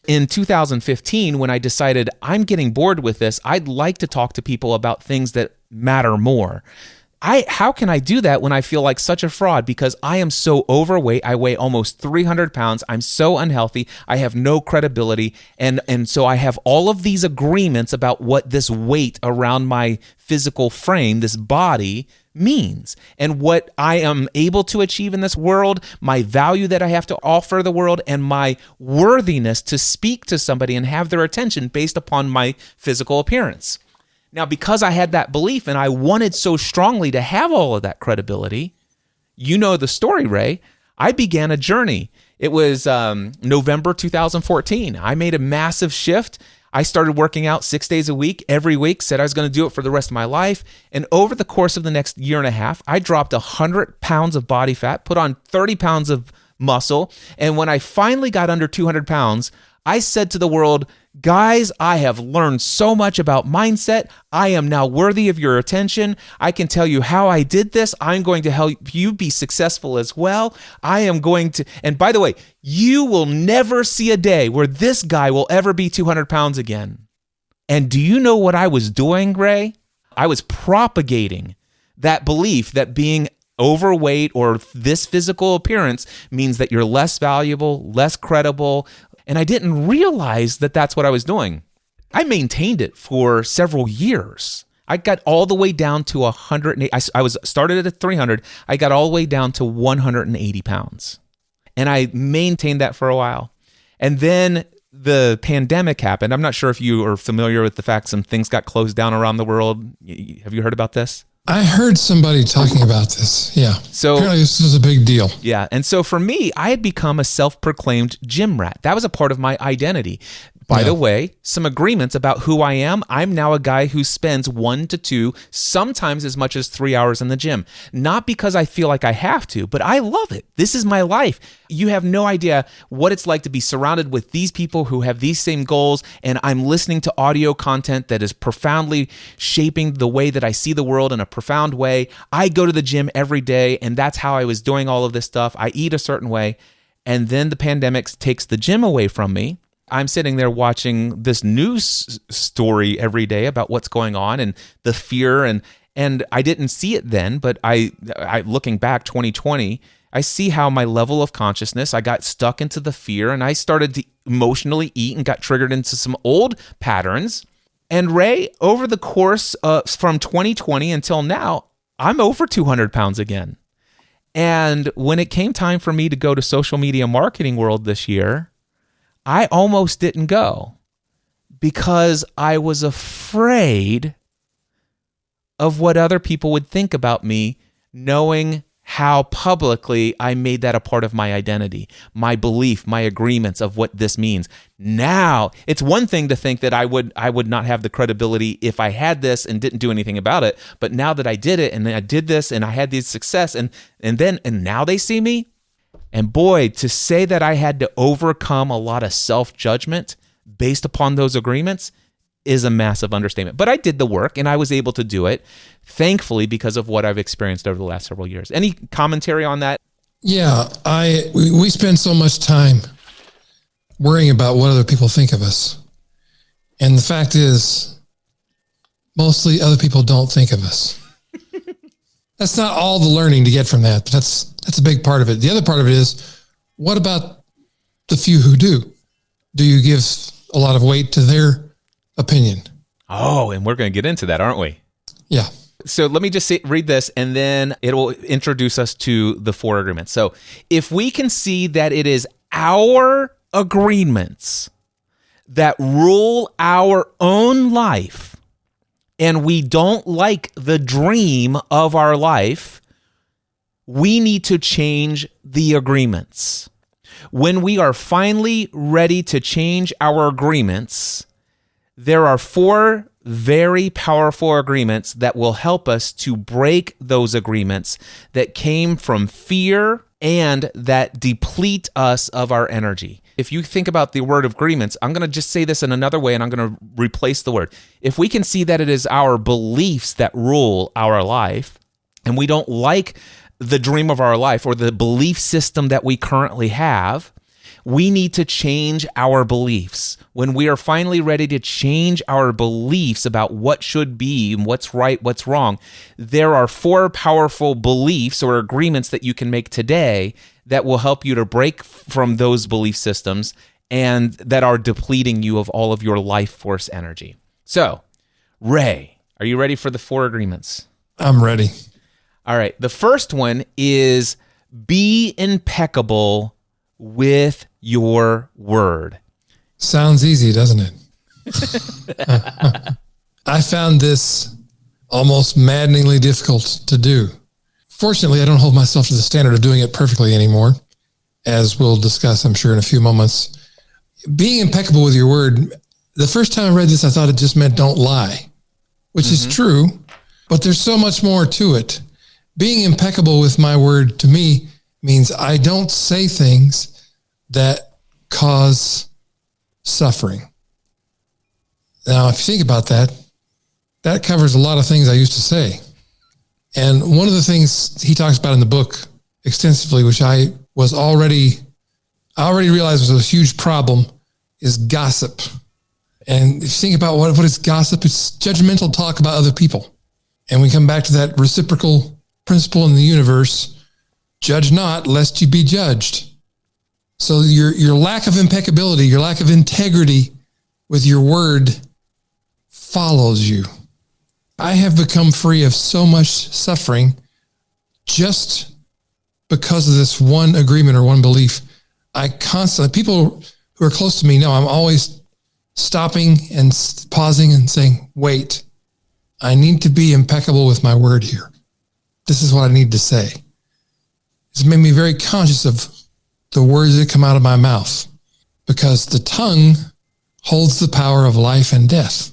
In 2015, when I decided I'm getting bored with this, I'd like to talk to people about things that matter more. How can I do that when I feel like such a fraud? Because I am so overweight. I weigh almost 300 pounds. I'm so unhealthy. I have no credibility. And so I have all of these agreements about what this weight around my physical frame, this body, means, and what I am able to achieve in this world, my value that I have to offer the world, and my worthiness to speak to somebody and have their attention based upon my physical appearance. Now, because I had that belief and I wanted so strongly to have all of that credibility, you know the story, Ray, I began a journey. It was November 2014. I made a massive shift. I started working out 6 days a week, every week, said I was going to do it for the rest of my life. And over the course of the next year and a half, I dropped 100 pounds of body fat, put on 30 pounds of muscle. And when I finally got under 200 pounds, I said to the world, guys, I have learned so much about mindset. I am now worthy of your attention. I can tell you how I did this. I'm going to help you be successful as well. I am going to, and by the way, you will never see a day where this guy will ever be 200 pounds again. And do you know what I was doing, Ray? I was propagating that belief that being overweight or this physical appearance means that you're less valuable, less credible. And I didn't realize that that's what I was doing. I maintained it for several years. I got all the way down to 108. I was started at 300. I got all the way down to 180 pounds. And I maintained that for a while. And then the pandemic happened, I'm not sure if you are familiar with the fact some things got closed down around the world. Have you heard about this? I heard somebody talking about this. Yeah. So apparently this is a big deal. Yeah. And so for me, I had become a self-proclaimed gym rat. That was a part of my identity. By the way, some agreements about who I am. I'm now a guy who spends 1 to 2, sometimes as much as 3 hours in the gym. Not because I feel like I have to, but I love it. This is my life. You have no idea what it's like to be surrounded with these people who have these same goals, and I'm listening to audio content that is profoundly shaping the way that I see the world in a profound way. I go to the gym every day, and that's how I was doing all of this stuff. I eat a certain way, and then the pandemic takes the gym away from me. I'm sitting there watching this news story every day about what's going on and the fear, and I didn't see it then, but I looking back 2020, I see how my level of consciousness, I got stuck into the fear, and I started to emotionally eat and got triggered into some old patterns. And Ray, over the course from 2020 until now, I'm over 200 pounds again. And when it came time for me to go to social media marketing world this year, I almost didn't go because I was afraid of what other people would think about me, knowing how publicly I made that a part of my identity, my belief, my agreements of what this means. Now, it's one thing to think that I would not have the credibility if I had this and didn't do anything about it, but now that I did it and I did this and I had this success and now they see me. And boy, to say that I had to overcome a lot of self-judgment based upon those agreements is a massive understatement. But I did the work and I was able to do it, thankfully, because of what I've experienced over the last several years. Any commentary on that? Yeah, we spend so much time worrying about what other people think of us. And the fact is, mostly other people don't think of us. That's not all the learning to get from that, but that's a big part of it. The other part of it is, what about the few who do? Do you give a lot of weight to their opinion? Oh, and we're going to get into that, aren't we? Yeah. So let me just read this, and then it will introduce us to the 4 agreements. So if we can see that it is our agreements that rule our own life, and we don't like the dream of our life, we need to change the agreements. When we are finally ready to change our agreements, there are 4 very powerful agreements that will help us to break those agreements that came from fear and that deplete us of our energy. If you think about the word agreements, I'm going to just say this in another way, and I'm going to replace the word. If we can see that it is our beliefs that rule our life, and we don't like the dream of our life or the belief system that we currently have, we need to change our beliefs. When we are finally ready to change our beliefs about what should be and what's right, what's wrong, there are 4 powerful beliefs or agreements that you can make today that will help you to break from those belief systems and that are depleting you of all of your life force energy. So, Ray, are you ready for the 4 agreements? I'm ready. All right. The first one is be impeccable with your word. Sounds easy, doesn't it? I found this almost maddeningly difficult to do. Fortunately, I don't hold myself to the standard of doing it perfectly anymore, as we'll discuss, I'm sure, in a few moments. Being impeccable with your word, the first time I read this, I thought it just meant don't lie, which is true, but there's so much more to it. Being impeccable with my word, to me, means I don't say things that cause suffering. Now, if you think about that, that covers a lot of things I used to say. And one of the things he talks about in the book extensively, which I already realized was a huge problem, is gossip. And if you think about what is gossip, it's judgmental talk about other people. And we come back to that reciprocal principle in the universe, judge not, lest you be judged. So your lack of impeccability, your lack of integrity with your word follows you. I have become free of so much suffering just because of this one agreement or one belief. People who are close to me know I'm always stopping and pausing and saying, wait, I need to be impeccable with my word here. This is what I need to say. It's made me very conscious of the words that come out of my mouth, because the tongue holds the power of life and death.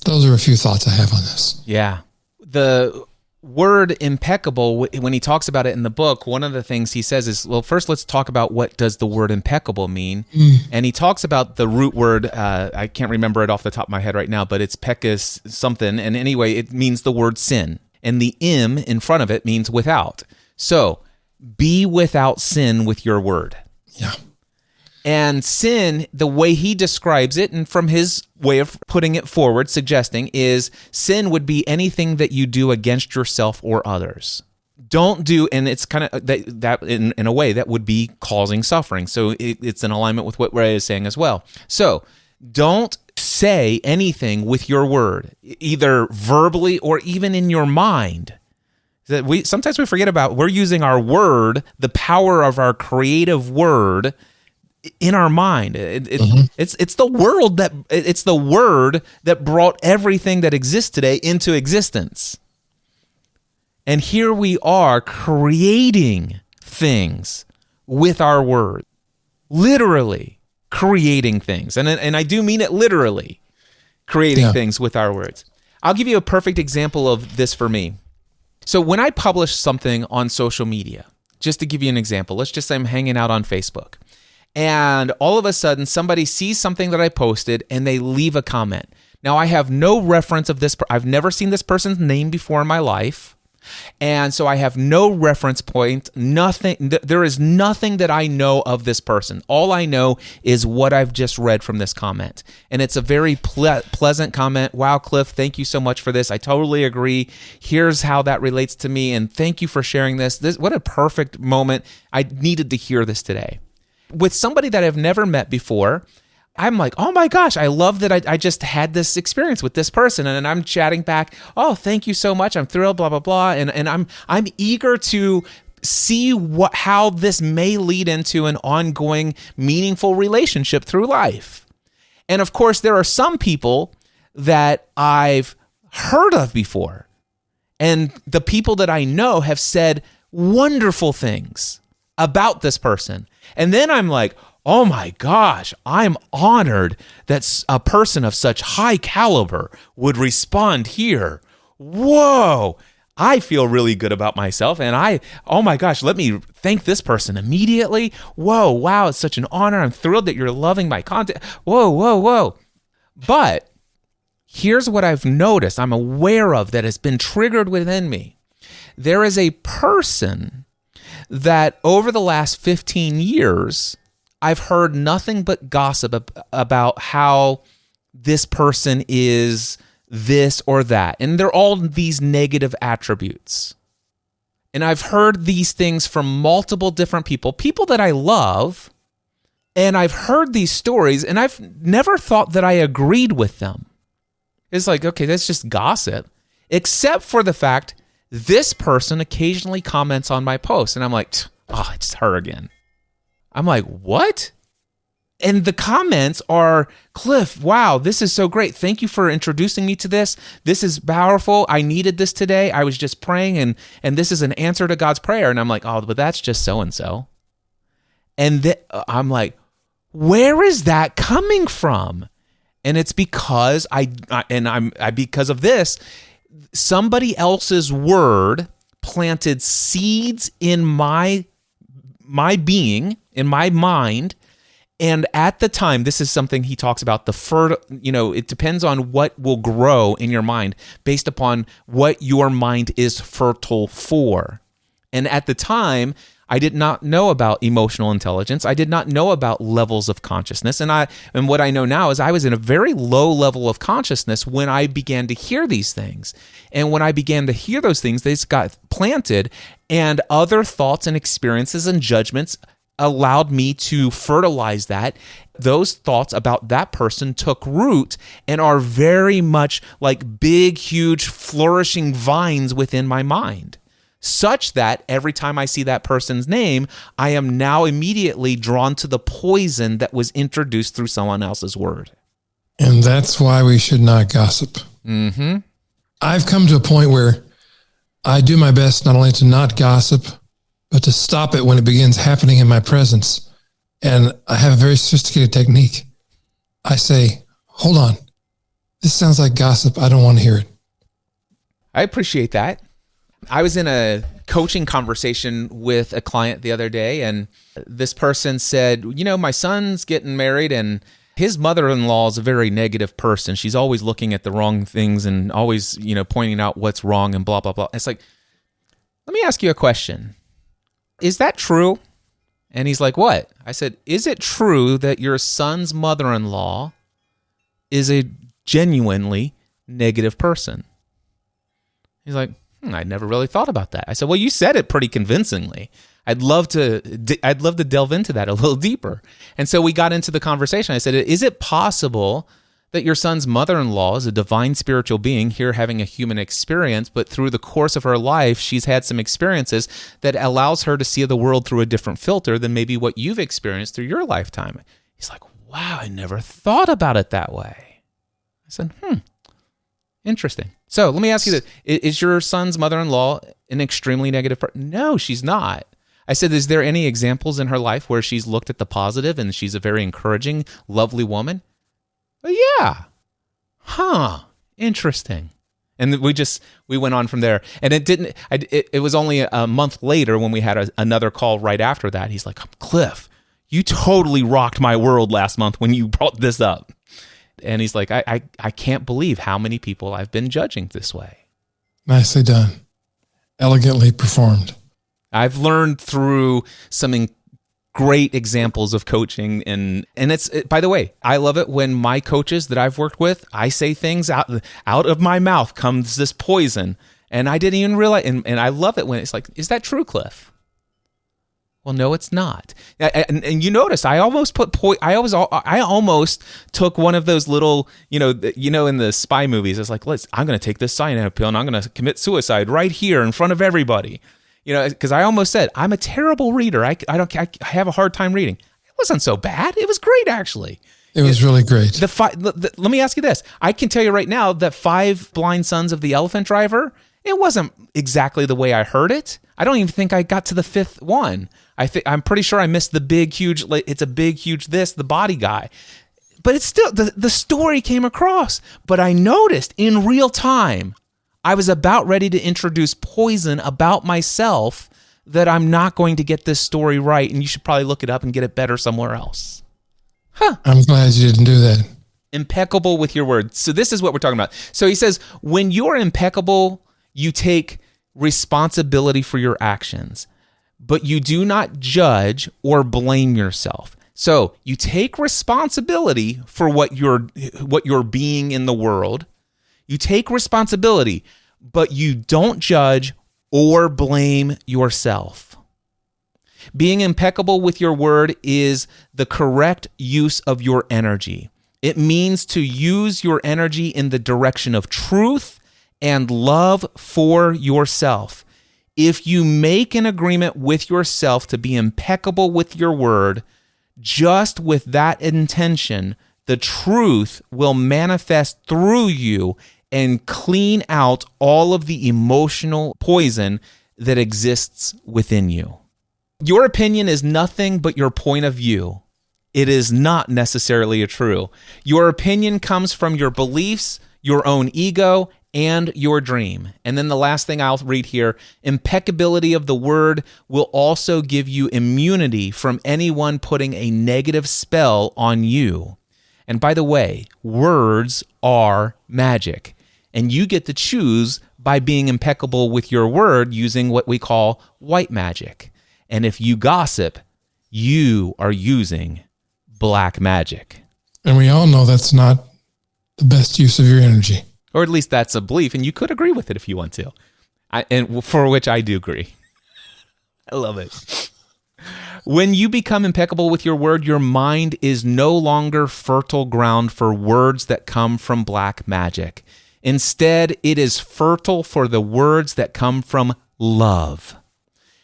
Those are a few thoughts I have on this. Yeah. The word impeccable, when he talks about it in the book, one of the things he says is, well, first let's talk about what does the word impeccable mean. And he talks about the root word, I can't remember it off the top of my head right now, but it's pecus something. And anyway, it means the word sin. And the im in front of it means without. So be without sin with your word. Yeah. And sin, the way he describes it, and from his way of putting it forward, suggesting, is sin would be anything that you do against yourself or others. Don't do, and it's kind of that in a way that would be causing suffering. So it's in alignment with what Ray is saying as well. So don't say anything with your word, either verbally or even in your mind. That sometimes we forget about, we're using our word, the power of our creative word, in our mind. It's the word that brought everything that exists today into existence. And here we are creating things with our word, literally creating things. And I do mean it literally, creating things with our words. I'll give you a perfect example of this for me. So when I publish something on social media, just to give you an example, let's just say I'm hanging out on Facebook, and all of a sudden somebody sees something that I posted and they leave a comment. Now I have no reference of this. I've never seen this person's name before in my life. And so I have no reference point, nothing. There is nothing that I know of this person. All I know is what I've just read from this comment. And it's a very pleasant comment. Wow, Cliff, thank you so much for this. I totally agree. Here's how that relates to me. And thank you for sharing this. What a perfect moment. I needed to hear this today. With somebody that I've never met before, I'm like, oh my gosh, I love that I just had this experience with this person. And I'm chatting back, oh, thank you so much. I'm thrilled, blah, blah, blah. And I'm eager to see how this may lead into an ongoing, meaningful relationship through life. And of course, there are some people that I've heard of before. And the people that I know have said wonderful things about this person. And then I'm like, oh my gosh, I'm honored that a person of such high caliber would respond here. Whoa, I feel really good about myself. And oh my gosh, let me thank this person immediately. Whoa, wow, it's such an honor. I'm thrilled that you're loving my content. Whoa, whoa, whoa. But here's what I've noticed, I'm aware of, that has been triggered within me. There is a person that over the last 15 years, I've heard nothing but gossip about how this person is this or that. And they're all these negative attributes. And I've heard these things from multiple different people that I love. And I've heard these stories and I've never thought that I agreed with them. It's like, okay, that's just gossip. Except for the fact this person occasionally comments on my posts. And I'm like, oh, it's her again. I'm like, what? And the comments are, Cliff, wow, this is so great. Thank you for introducing me to this. This is powerful. I needed this today. I was just praying, and this is an answer to God's prayer. And I'm like, oh, but that's just so-and-so. And I'm like, where is that coming from? And it's because because of this, somebody else's word planted seeds in my being, in my mind. And at the time, this is something he talks about, it depends on what will grow in your mind based upon what your mind is fertile for. And at the time, I did not know about emotional intelligence. I did not know about levels of consciousness. And what I know now is I was in a very low level of consciousness when I began to hear these things. And when I began to hear those things, they just got planted, and other thoughts and experiences and judgments allowed me to fertilize that. Those thoughts about that person took root and are very much like big, huge, flourishing vines within my mind. such that every time I see that person's name, I am now immediately drawn to the poison that was introduced through someone else's word. And that's why we should not gossip. Mm-hmm. I've come to a point where I do my best not only to not gossip, but to stop it when it begins happening in my presence. And I have a very sophisticated technique. I say, hold on. This sounds like gossip. I don't want to hear it. I appreciate that. I was in a coaching conversation with a client the other day, and this person said, my son's getting married, and his mother-in-law is a very negative person. She's always looking at the wrong things and always, pointing out what's wrong and blah, blah, blah. It's like, let me ask you a question. Is that true? And he's like, what? I said, is it true that your son's mother-in-law is a genuinely negative person? He's like, I never really thought about that. I said, well, you said it pretty convincingly. I'd love to delve into that a little deeper. And so we got into the conversation. I said, is it possible that your son's mother-in-law is a divine spiritual being here having a human experience, but through the course of her life, she's had some experiences that allows her to see the world through a different filter than maybe what you've experienced through your lifetime? He's like, wow, I never thought about it that way. I said, interesting. So let me ask you this. Is your son's mother-in-law an extremely negative person? No, she's not. I said, is there any examples in her life where she's looked at the positive and she's a very encouraging, lovely woman? Well, yeah. Interesting. And we went on from there. And it was only a month later when we had another call right after that. He's like, Cliff, you totally rocked my world last month when you brought this up. And he's like, I can't believe how many people I've been judging this way. Nicely done. Elegantly performed. I've learned through some great examples of coaching. And it's, by the way, I love it when my coaches that I've worked with, I say things out of my mouth comes this poison. And I didn't even realize, and I love it when it's like, is that true, Cliff? Well, no, it's not. And you notice I almost I almost took one of those little, in the spy movies. It's like, I'm going to take this cyanide pill and I'm going to commit suicide right here in front of everybody. Because I almost said I'm a terrible reader. I have a hard time reading. It wasn't so bad. It was great, actually. It was really great. Let me ask you this. I can tell you right now that 5 Blind Sons of the Elephant Driver, it wasn't exactly the way I heard it. I don't even think I got to the 5th one. I'm pretty sure I missed the big, huge, it's a big, huge the body guy. But it's still, the story came across. But I noticed in real time, I was about ready to introduce poison about myself that I'm not going to get this story right, and you should probably look it up and get it better somewhere else. I'm glad you didn't do that. Impeccable with your word. So this is what we're talking about. So he says, when you're impeccable, you take responsibility for your actions, but you do not judge or blame yourself. So you take responsibility for what you're being in the world. You take responsibility, but you don't judge or blame yourself. Being impeccable with your word is the correct use of your energy. It means to use your energy in the direction of truth and love for yourself. If you make an agreement with yourself to be impeccable with your word, just with that intention, the truth will manifest through you and clean out all of the emotional poison that exists within you. Your opinion is nothing but your point of view. It is not necessarily true. Your opinion comes from your beliefs, your own ego, and your dream. And then the last thing I'll read here, impeccability of the word will also give you immunity from anyone putting a negative spell on you. And by the way, words are magic. And you get to choose by being impeccable with your word using what we call white magic. And if you gossip, you are using black magic. And we all know that's not the best use of your energy. Or at least that's a belief, and you could agree with it if you want to. And for which I do agree. I love it. When you become impeccable with your word, your mind is no longer fertile ground for words that come from black magic. Instead, it is fertile for the words that come from love.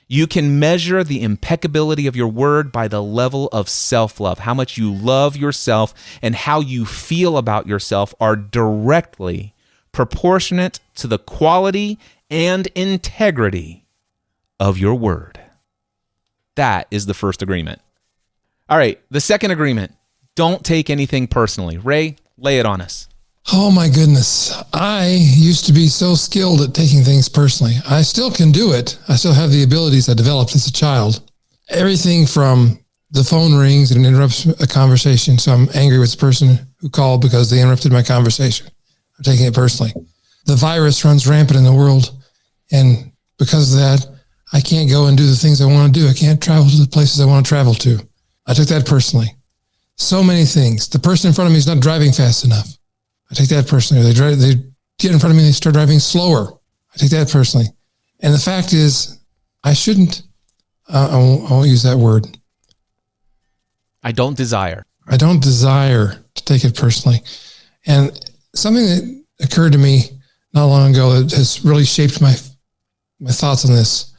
You can measure the impeccability of your word by the level of self-love. How much you love yourself and how you feel about yourself are directly proportionate to the quality and integrity of your word. That is the first agreement. All right, the second agreement. Don't take anything personally. Ray, lay it on us. Oh my goodness. I used to be so skilled at taking things personally. I still can do it. I still have the abilities I developed as a child. Everything from the phone rings and interrupts a conversation. So I'm angry with the person who called because they interrupted my conversation. I'm taking it personally. The virus runs rampant in the world. And because of that, I can't go and do the things I want to do. I can't travel to the places I want to travel to. I took that personally. So many things. The person in front of me is not driving fast enough. I take that personally. They get in front of me and they start driving slower. I take that personally. And the fact is, I shouldn't, I won't use that word. I don't desire to take it personally. And something that occurred to me not long ago that has really shaped my thoughts on this.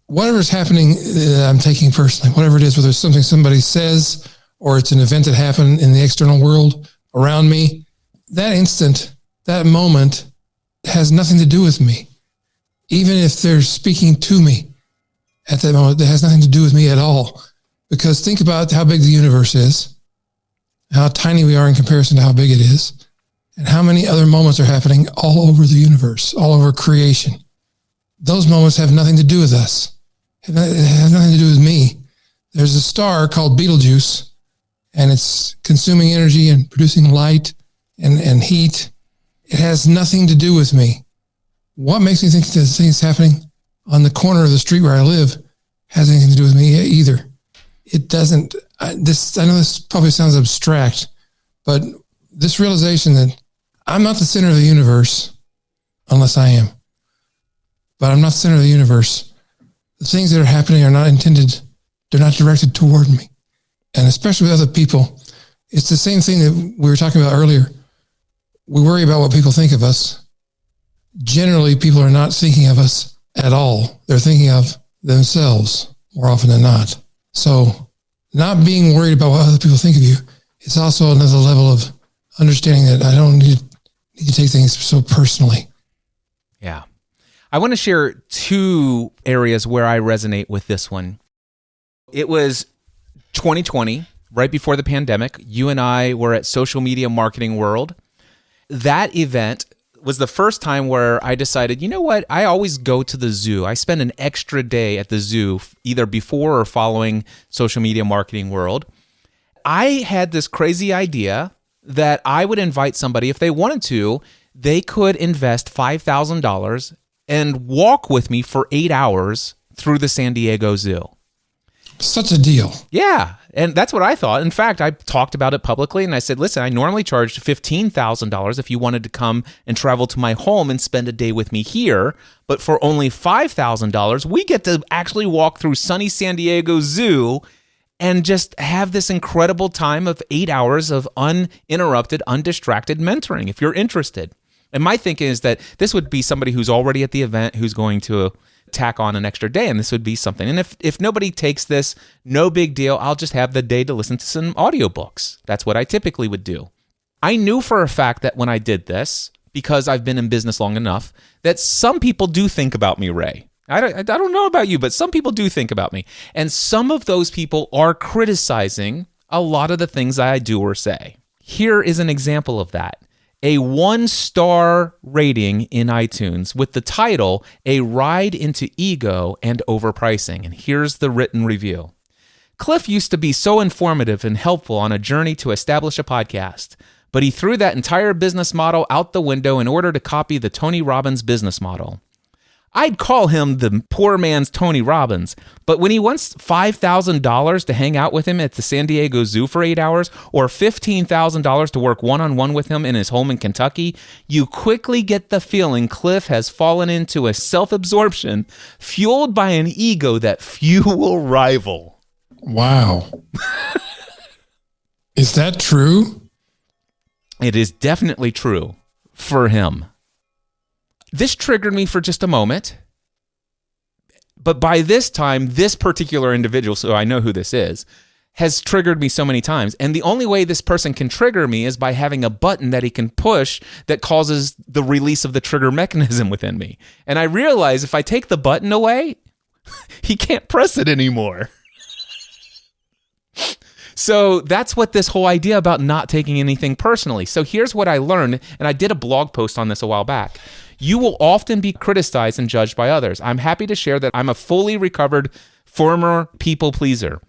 Whatever's happening that I'm taking personally, whatever it is, whether it's something somebody says or it's an event that happened in the external world around me, that instant, that moment has nothing to do with me. Even if they're speaking to me at that moment, that has nothing to do with me at all. Because think about how big the universe is, how tiny we are in comparison to how big it is, and how many other moments are happening all over the universe, all over creation. Those moments have nothing to do with us. It has nothing to do with me. There's a star called Betelgeuse, and it's consuming energy and producing light and heat. It has nothing to do with me. What makes me think that this thing is happening on the corner of the street where I live has anything to do with me either? It doesn't. I know this probably sounds abstract, but this realization that I'm not the center of the universe unless I am. But I'm not the center of the universe. The things that are happening are not intended, they're not directed toward me. And especially with other people, it's the same thing that we were talking about earlier. We worry about what people think of us. Generally, people are not thinking of us at all. They're thinking of themselves more often than not. So not being worried about what other people think of you is also another level of understanding that I don't need to take things so personally. Yeah. I want to share two areas where I resonate with this one. It was 2020, right before the pandemic. You and I were at Social Media Marketing World. That event was the first time where I decided, you know what? I always go to the zoo. I spend an extra day at the zoo, either before or following Social Media Marketing World. I had this crazy idea that I would invite somebody, if they wanted to, they could invest $5,000 and walk with me for 8 hours through the San Diego Zoo. Such a deal. Yeah, and that's what I thought. In fact, I talked about it publicly, and I said, listen, I normally charge $15,000 if you wanted to come and travel to my home and spend a day with me here, but for only $5,000, we get to actually walk through sunny San Diego Zoo and just have this incredible time of 8 hours of uninterrupted, undistracted mentoring, if you're interested. And my thinking is that this would be somebody who's already at the event who's going to tack on an extra day, and this would be something. And if nobody takes this, no big deal. I'll just have the day to listen to some audiobooks. That's what I typically would do. I knew for a fact that when I did this, because I've been in business long enough, that some people do think about me, Ray. I don't know about you, but some people do think about me. And some of those people are criticizing a lot of the things I do or say. Here is an example of that. A 1-star rating in iTunes with the title, A Ride into Ego and Overpricing. And here's the written review. Cliff used to be so informative and helpful on a journey to establish a podcast, but he threw that entire business model out the window in order to copy the Tony Robbins business model. I'd call him the poor man's Tony Robbins, but when he wants $5,000 to hang out with him at the San Diego Zoo for 8 hours or $15,000 to work one-on-one with him in his home in Kentucky, you quickly get the feeling Cliff has fallen into a self-absorption fueled by an ego that few will rival. Wow. Is that true? It is definitely true for him. This triggered me for just a moment. But by this time, this particular individual, so I know who this is, has triggered me so many times. And the only way this person can trigger me is by having a button that he can push that causes the release of the trigger mechanism within me. And I realize if I take the button away, he can't press it anymore. So that's what this whole idea about not taking anything personally. So here's what I learned, and I did a blog post on this a while back. You will often be criticized and judged by others. I'm happy to share that I'm a fully recovered former people pleaser.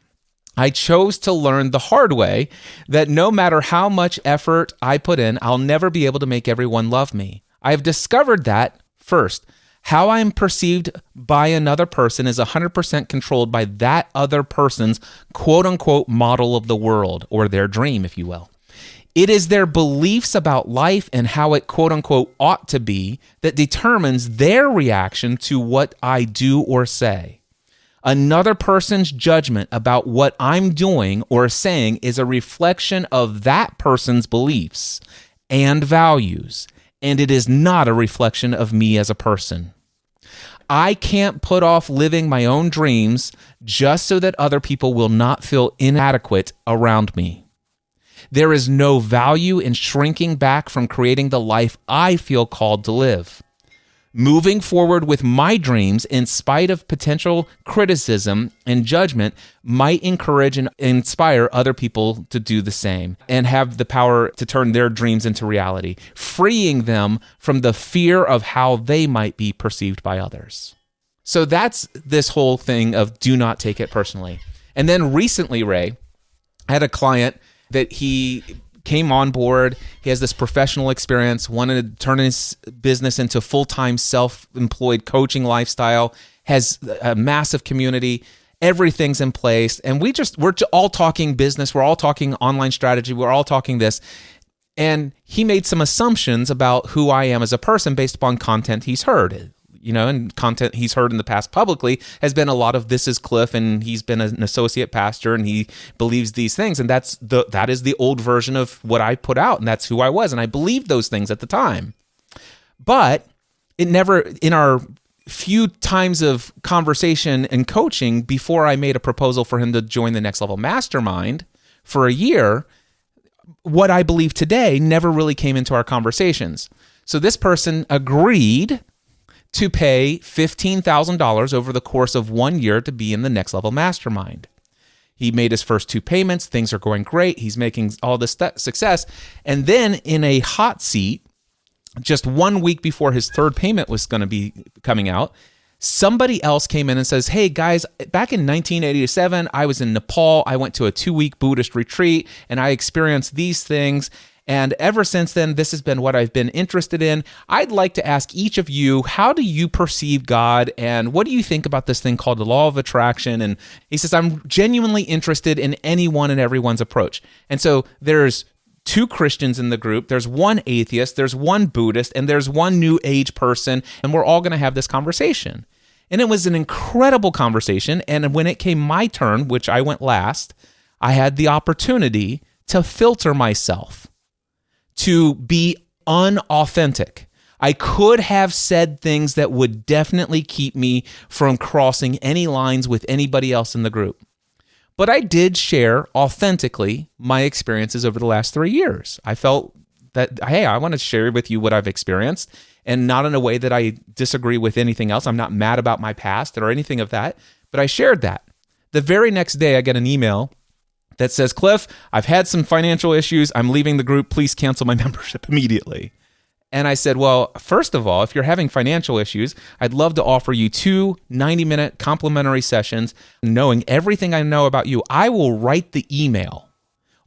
I chose to learn the hard way that no matter how much effort I put in, I'll never be able to make everyone love me. I have discovered that, first, how I am perceived by another person is 100% controlled by that other person's quote-unquote model of the world, or their dream, if you will. It is their beliefs about life and how it quote-unquote ought to be that determines their reaction to what I do or say. Another person's judgment about what I'm doing or saying is a reflection of that person's beliefs and values, and it is not a reflection of me as a person. I can't put off living my own dreams just so that other people will not feel inadequate around me. There is no value in shrinking back from creating the life I feel called to live. Moving forward with my dreams in spite of potential criticism and judgment might encourage and inspire other people to do the same and have the power to turn their dreams into reality, freeing them from the fear of how they might be perceived by others. So that's this whole thing of do not take it personally. And then recently, Ray, I had a client that he came on board. He has this professional experience, wanted to turn his business into full-time self-employed coaching lifestyle, has a massive community, everything's in place. And we're all talking business. We're all talking online strategy. We're all talking this. And he made some assumptions about who I am as a person based upon content he's heard. And content he's heard in the past publicly has been a lot of this is Cliff, and he's been an associate pastor, and he believes these things, and that is the old version of what I put out, and that's who I was, and I believed those things at the time. But it never, in our few times of conversation and coaching before I made a proposal for him to join the Next Level Mastermind for a year, what I believe today never really came into our conversations. So this person agreed to pay $15,000 over the course of 1 year to be in the Next Level Mastermind. He made his first 2 payments. Things are going great. He's making all this success. And then in a hot seat, just 1 week before his 3rd payment was going to be coming out, somebody else came in and says, hey guys, back in 1987, I was in Nepal. I went to a 2-week Buddhist retreat and I experienced these things. And ever since then, this has been what I've been interested in. I'd like to ask each of you, how do you perceive God? And what do you think about this thing called the law of attraction? And he says, I'm genuinely interested in anyone and everyone's approach. And so there's 2 Christians in the group. There's 1 atheist, there's 1 Buddhist, and there's 1 New Age person. And we're all going to have this conversation. And it was an incredible conversation. And when it came my turn, which I went last, I had the opportunity to filter myself, to be unauthentic. I could have said things that would definitely keep me from crossing any lines with anybody else in the group. But I did share authentically my experiences over the last 3 years. I felt that, hey, I want to share with you what I've experienced, and not in a way that I disagree with anything else. I'm not mad about my past or anything of that, but I shared that. The very next day, I get an email that says, Cliff, I've had some financial issues. I'm leaving the group. Please cancel my membership immediately. And I said, well, first of all, if you're having financial issues, I'd love to offer you 2 90-minute complimentary sessions. Knowing everything I know about you, I will write the email.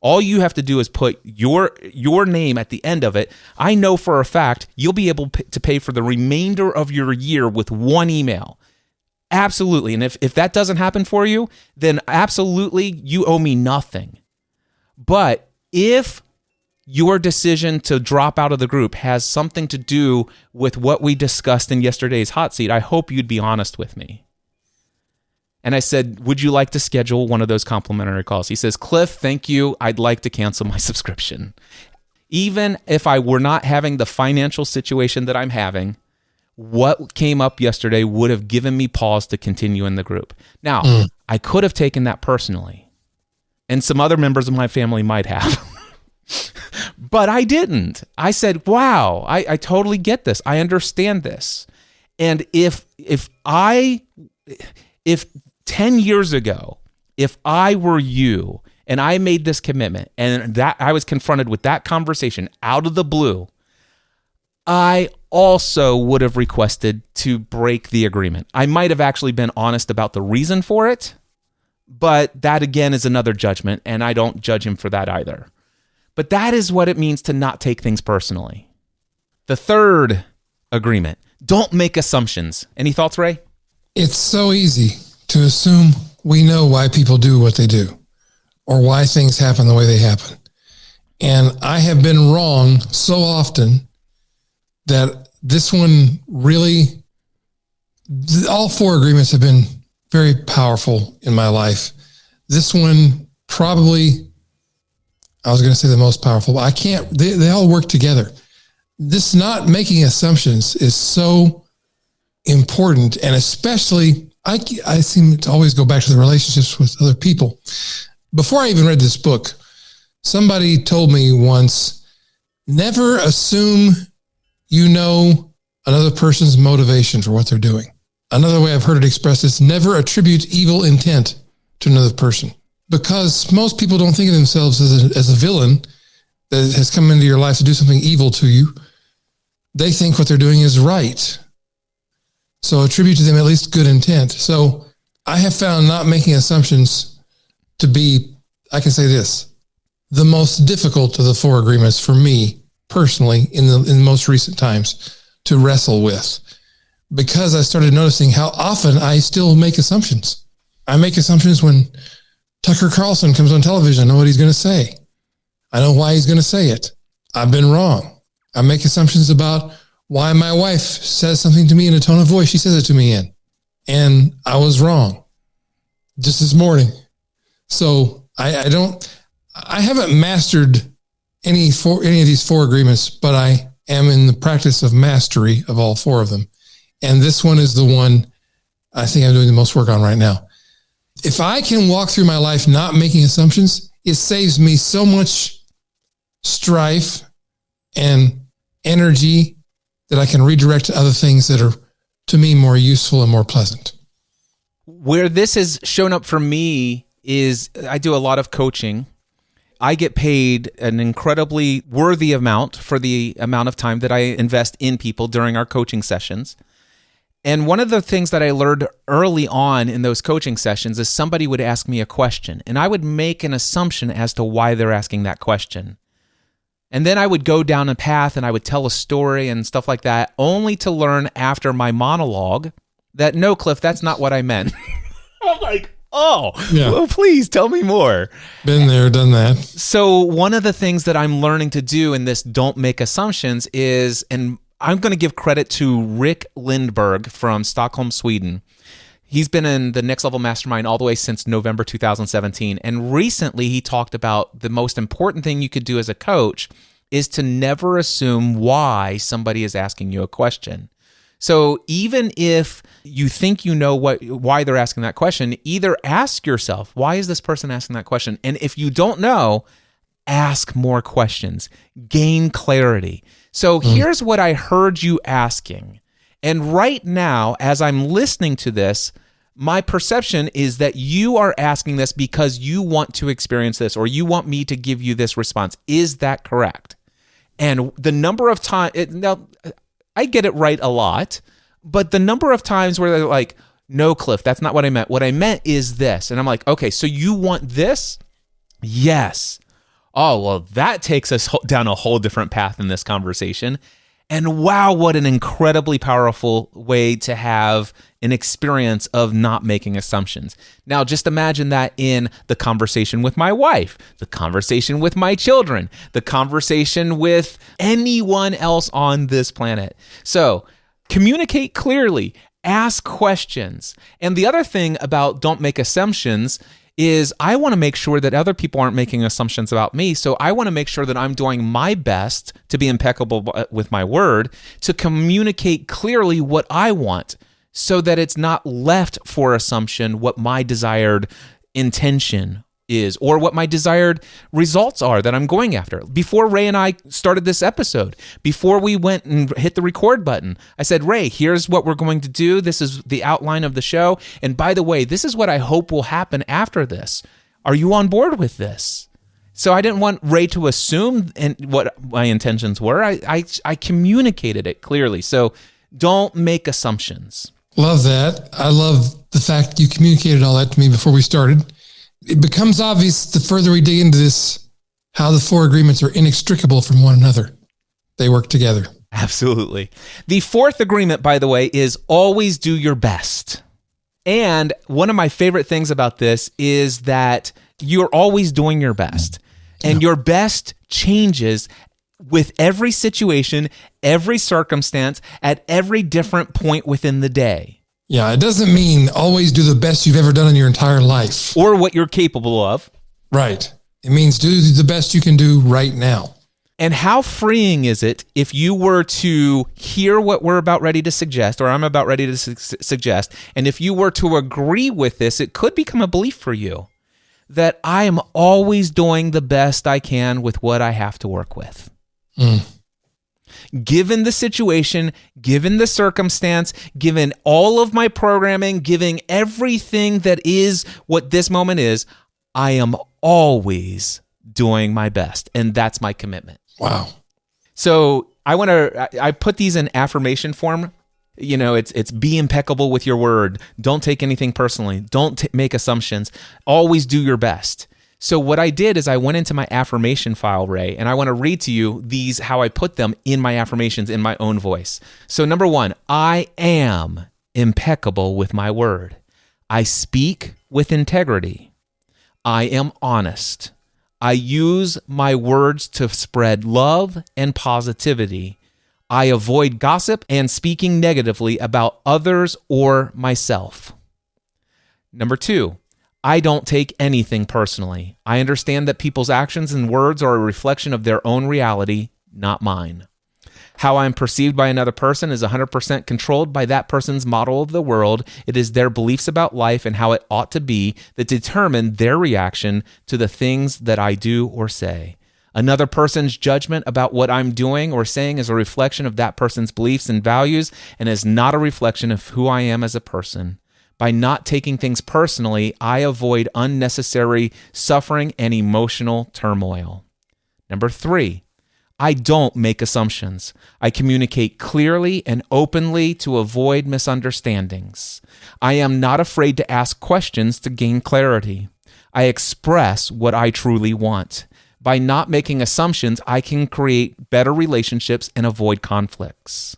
All you have to do is put your name at the end of it. I know for a fact you'll be able to pay for the remainder of your year with 1 email. Absolutely. And if that doesn't happen for you, then absolutely you owe me nothing. But if your decision to drop out of the group has something to do with what we discussed in yesterday's hot seat, I hope you'd be honest with me. And I said, would you like to schedule one of those complimentary calls? He says, Cliff, thank you. I'd like to cancel my subscription. Even if I were not having the financial situation that I'm having, what came up yesterday would have given me pause to continue in the group. Now, I could have taken that personally, and some other members of my family might have. But I didn't. I said, wow, I totally get this. I understand this. And if 10 years ago, if I were you and I made this commitment and that I was confronted with that conversation out of the blue, I also would have requested to break the agreement. I might have actually been honest about the reason for it, but that again is another judgment, and I don't judge him for that either. But that is what it means to not take things personally. The third agreement, don't make assumptions. Any thoughts, Ray? It's so easy to assume we know why people do what they do or why things happen the way they happen. And I have been wrong so often that this one really, all four agreements have been very powerful in my life. This one probably, I was going to say the most powerful, but I can't, they all work together. This not making assumptions is so important. And especially, I seem to always go back to the relationships with other people. Before I even read this book, somebody told me once, never assume you know another person's motivation for what they're doing. Another way I've heard it expressed is never attribute evil intent to another person. Because most people don't think of themselves as a villain that has come into your life to do something evil to you. They think what they're doing is right. So attribute to them at least good intent. So I have found not making assumptions to be, I can say this, the most difficult of the four agreements for me personally in the most recent times to wrestle with, because I started noticing how often I still make assumptions. I make assumptions when Tucker Carlson comes on television. I know what he's going to say. I know why he's going to say it. I've been wrong. I make assumptions about why my wife says something to me in a tone of voice she says it to me in. And I was wrong just this morning. So I haven't mastered any of these four agreements, but I am in the practice of mastery of all four of them. And this one is the one I think I'm doing the most work on right now. If I can walk through my life not making assumptions, it saves me so much strife and energy that I can redirect to other things that are, to me, more useful and more pleasant. Where this has shown up for me is I do a lot of coaching. I get paid an incredibly worthy amount for the amount of time that I invest in people during our coaching sessions. And one of the things that I learned early on in those coaching sessions is somebody would ask me a question, and I would make an assumption as to why they're asking that question. And then I would go down a path and I would tell a story and stuff like that, only to learn after my monologue that, no, Cliff, that's not what I meant. I'm like, oh, yeah. Well, please tell me more. Been there, done that. So one of the things that I'm learning to do in this don't make assumptions is, and I'm going to give credit to Rick Lindberg from Stockholm, Sweden. He's been in the Next Level Mastermind all the way since November 2017. And recently he talked about the most important thing you could do as a coach is to never assume why somebody is asking you a question. So even if you think you know why they're asking that question, either ask yourself, why is this person asking that question? And if you don't know, ask more questions, gain clarity. So here's what I heard you asking. And right now, as I'm listening to this, my perception is that you are asking this because you want to experience this or you want me to give you this response. Is that correct? And the number of times, now I get it right a lot, but the number of times where they're like, no, Cliff, that's not what I meant. What I meant is this. And I'm like, okay, so you want this? Yes. Oh, well, that takes us down a whole different path in this conversation. And wow, what an incredibly powerful way to have an experience of not making assumptions. Now, just imagine that in the conversation with my wife, the conversation with my children, the conversation with anyone else on this planet. So communicate clearly, ask questions. And the other thing about don't make assumptions is I want to make sure that other people aren't making assumptions about me. So I want to make sure that I'm doing my best to be impeccable with my word, to communicate clearly what I want so that it's not left for assumption what my desired intention is or what my desired results are that I'm going after. Before Ray and I started this episode, before we went and hit the record button, I said, Ray, here's what we're going to do. This is the outline of the show. And by the way, this is what I hope will happen after this. Are you on board with this? So I didn't want Ray to assume what my intentions were. I communicated it clearly. So don't make assumptions. Love that. I love the fact you communicated all that to me before we started. It becomes obvious the further we dig into this, how the 4 agreements are inextricable from one another. They work together. Absolutely. The 4th agreement, by the way, is always do your best. And one of my favorite things about this is that you're always doing your best. And your best changes with every situation, every circumstance, at every different point within the day. Yeah, it doesn't mean always do the best you've ever done in your entire life. Or what you're capable of. Right. It means do the best you can do right now. And how freeing is it if you were to hear what we're about ready to suggest, or I'm about ready to suggest, and if you were to agree with this, it could become a belief for you that I am always doing the best I can with what I have to work with. Given the situation, given the circumstance, given all of my programming, giving everything that is what this moment is, I am always doing my best. And that's my commitment. Wow. So I put these in affirmation form. You know, it's be impeccable with your word. Don't take anything personally. Don't make assumptions. Always do your best. So what I did is I went into my affirmation file, Ray, and I want to read to you these, how I put them in my affirmations in my own voice. So number 1, I am impeccable with my word. I speak with integrity. I am honest. I use my words to spread love and positivity. I avoid gossip and speaking negatively about others or myself. Number 2, I don't take anything personally. I understand that people's actions and words are a reflection of their own reality, not mine. How I'm perceived by another person is 100% controlled by that person's model of the world. It is their beliefs about life and how it ought to be that determine their reaction to the things that I do or say. Another person's judgment about what I'm doing or saying is a reflection of that person's beliefs and values and is not a reflection of who I am as a person. By not taking things personally, I avoid unnecessary suffering and emotional turmoil. Number 3, I don't make assumptions. I communicate clearly and openly to avoid misunderstandings. I am not afraid to ask questions to gain clarity. I express what I truly want. By not making assumptions, I can create better relationships and avoid conflicts.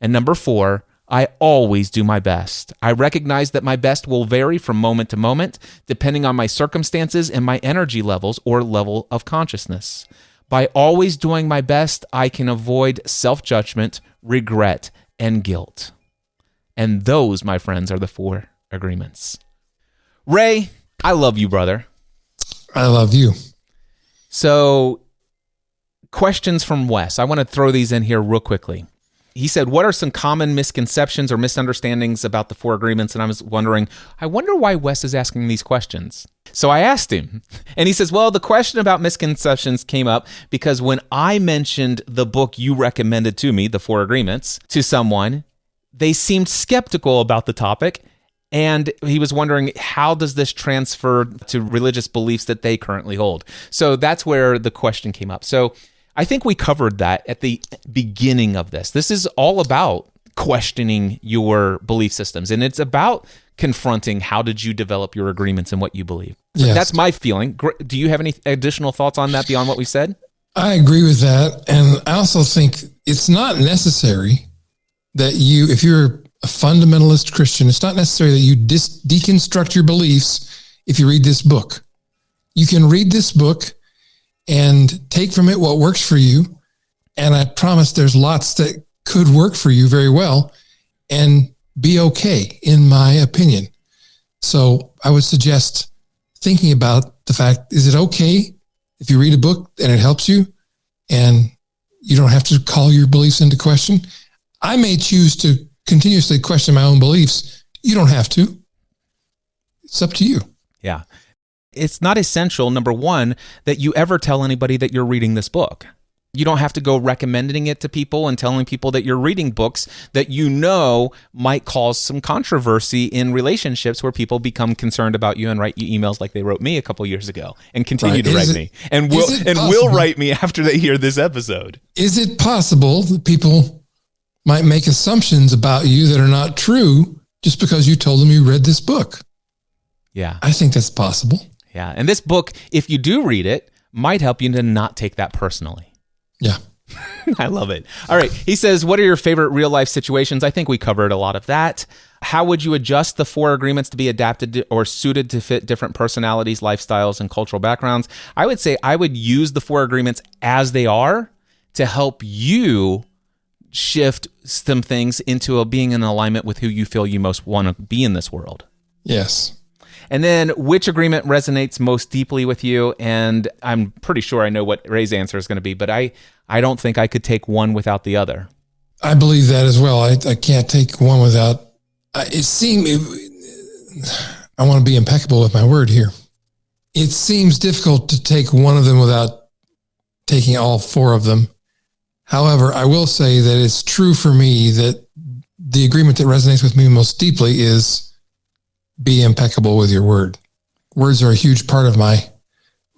And number 4, I always do my best. I recognize that my best will vary from moment to moment, depending on my circumstances and my energy levels or level of consciousness. By always doing my best, I can avoid self-judgment, regret, and guilt. And those, my friends, are the 4 agreements. Ray, I love you, brother. I love you. So, questions from Wes. I want to throw these in here real quickly. He said, what are some common misconceptions or misunderstandings about the 4 agreements? And I was wondering, I wonder why Wes is asking these questions. So I asked him, and he says, well, the question about misconceptions came up because when I mentioned the book you recommended to me, The 4 Agreements, to someone, they seemed skeptical about the topic. And he was wondering, how does this transfer to religious beliefs that they currently hold? So that's where the question came up. So I think we covered that at the beginning of this. This is all about questioning your belief systems, and it's about confronting how did you develop your agreements and what you believe. Yes. That's my feeling. Do you have any additional thoughts on that beyond what we said? I agree with that. And I also think it's not necessary that if you're a fundamentalist Christian, it's not necessary that you deconstruct your beliefs if you read this book. You can read this book and take from it what works for you. And I promise there's lots that could work for you very well and be okay, in my opinion. So I would suggest thinking about the fact, is it okay if you read a book and it helps you and you don't have to call your beliefs into question? I may choose to continuously question my own beliefs. You don't have to. It's up to you. Yeah. It's not essential, number one, that you ever tell anybody that you're reading this book. You don't have to go recommending it to people and telling people that you're reading books that you know might cause some controversy in relationships where people become concerned about you and write you emails like they wrote me a couple years ago and continue to write me and will write me after they hear this episode. Is it possible that people might make assumptions about you that are not true just because you told them you read this book? Yeah. I think that's possible. Yeah. And this book, if you do read it, might help you to not take that personally. Yeah. I love it. All right. He says, what are your favorite real life situations? I think we covered a lot of that. How would you adjust the 4 agreements to be adapted to, or suited to fit different personalities, lifestyles, and cultural backgrounds? I would say I would use the 4 agreements as they are to help you shift some things into being in alignment with who you feel you most want to be in this world. Yes. And then which agreement resonates most deeply with you? And I'm pretty sure I know what Ray's answer is going to be, but I don't think I could take one without the other. I believe that as well. I can't take one without, I want to be impeccable with my word here. It seems difficult to take one of them without taking all 4 of them. However, I will say that it's true for me that the agreement that resonates with me most deeply is be impeccable with your word. Words are a huge part of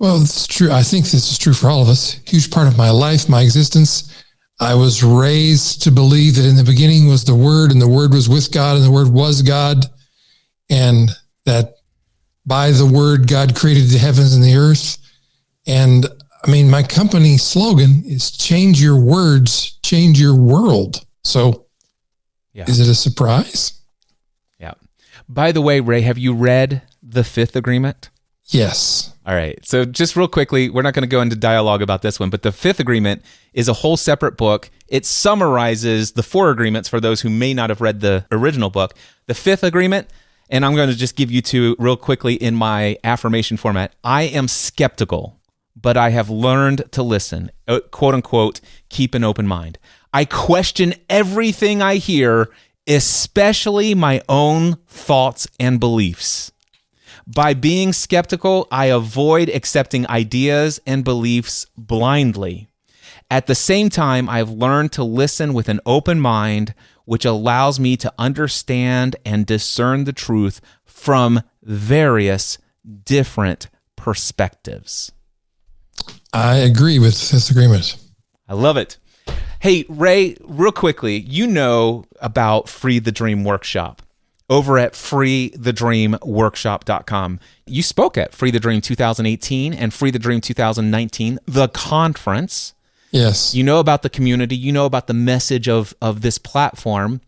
it's true. I think this is true for all of us. Huge part of my life, my existence. I was raised to believe that in the beginning was the Word, and the Word was with God, and the Word was God, and that by the Word, God created the heavens and the earth. And I mean, my company slogan is change your words, change your world. So Is it a surprise? Yeah. By the way, Ray, have you read the 5th agreement? Yes. All right. So just real quickly, we're not going to go into dialogue about this one, but the 5th agreement is a whole separate book. It summarizes the 4 agreements for those who may not have read the original book. The 5th agreement, and I'm going to just give you 2 real quickly in my affirmation format. I am skeptical, but I have learned to listen, quote unquote, keep an open mind. I question everything I hear, especially my own thoughts and beliefs. By being skeptical, I avoid accepting ideas and beliefs blindly. At the same time, I've learned to listen with an open mind, which allows me to understand and discern the truth from various different perspectives. I agree with this agreement. I love it. Hey, Ray, real quickly, you know about Free the Dream Workshop over at freethedreamworkshop.com. You spoke at Free the Dream 2018 and Free the Dream 2019, the conference. Yes. You know about the community. You know about the message of this platform.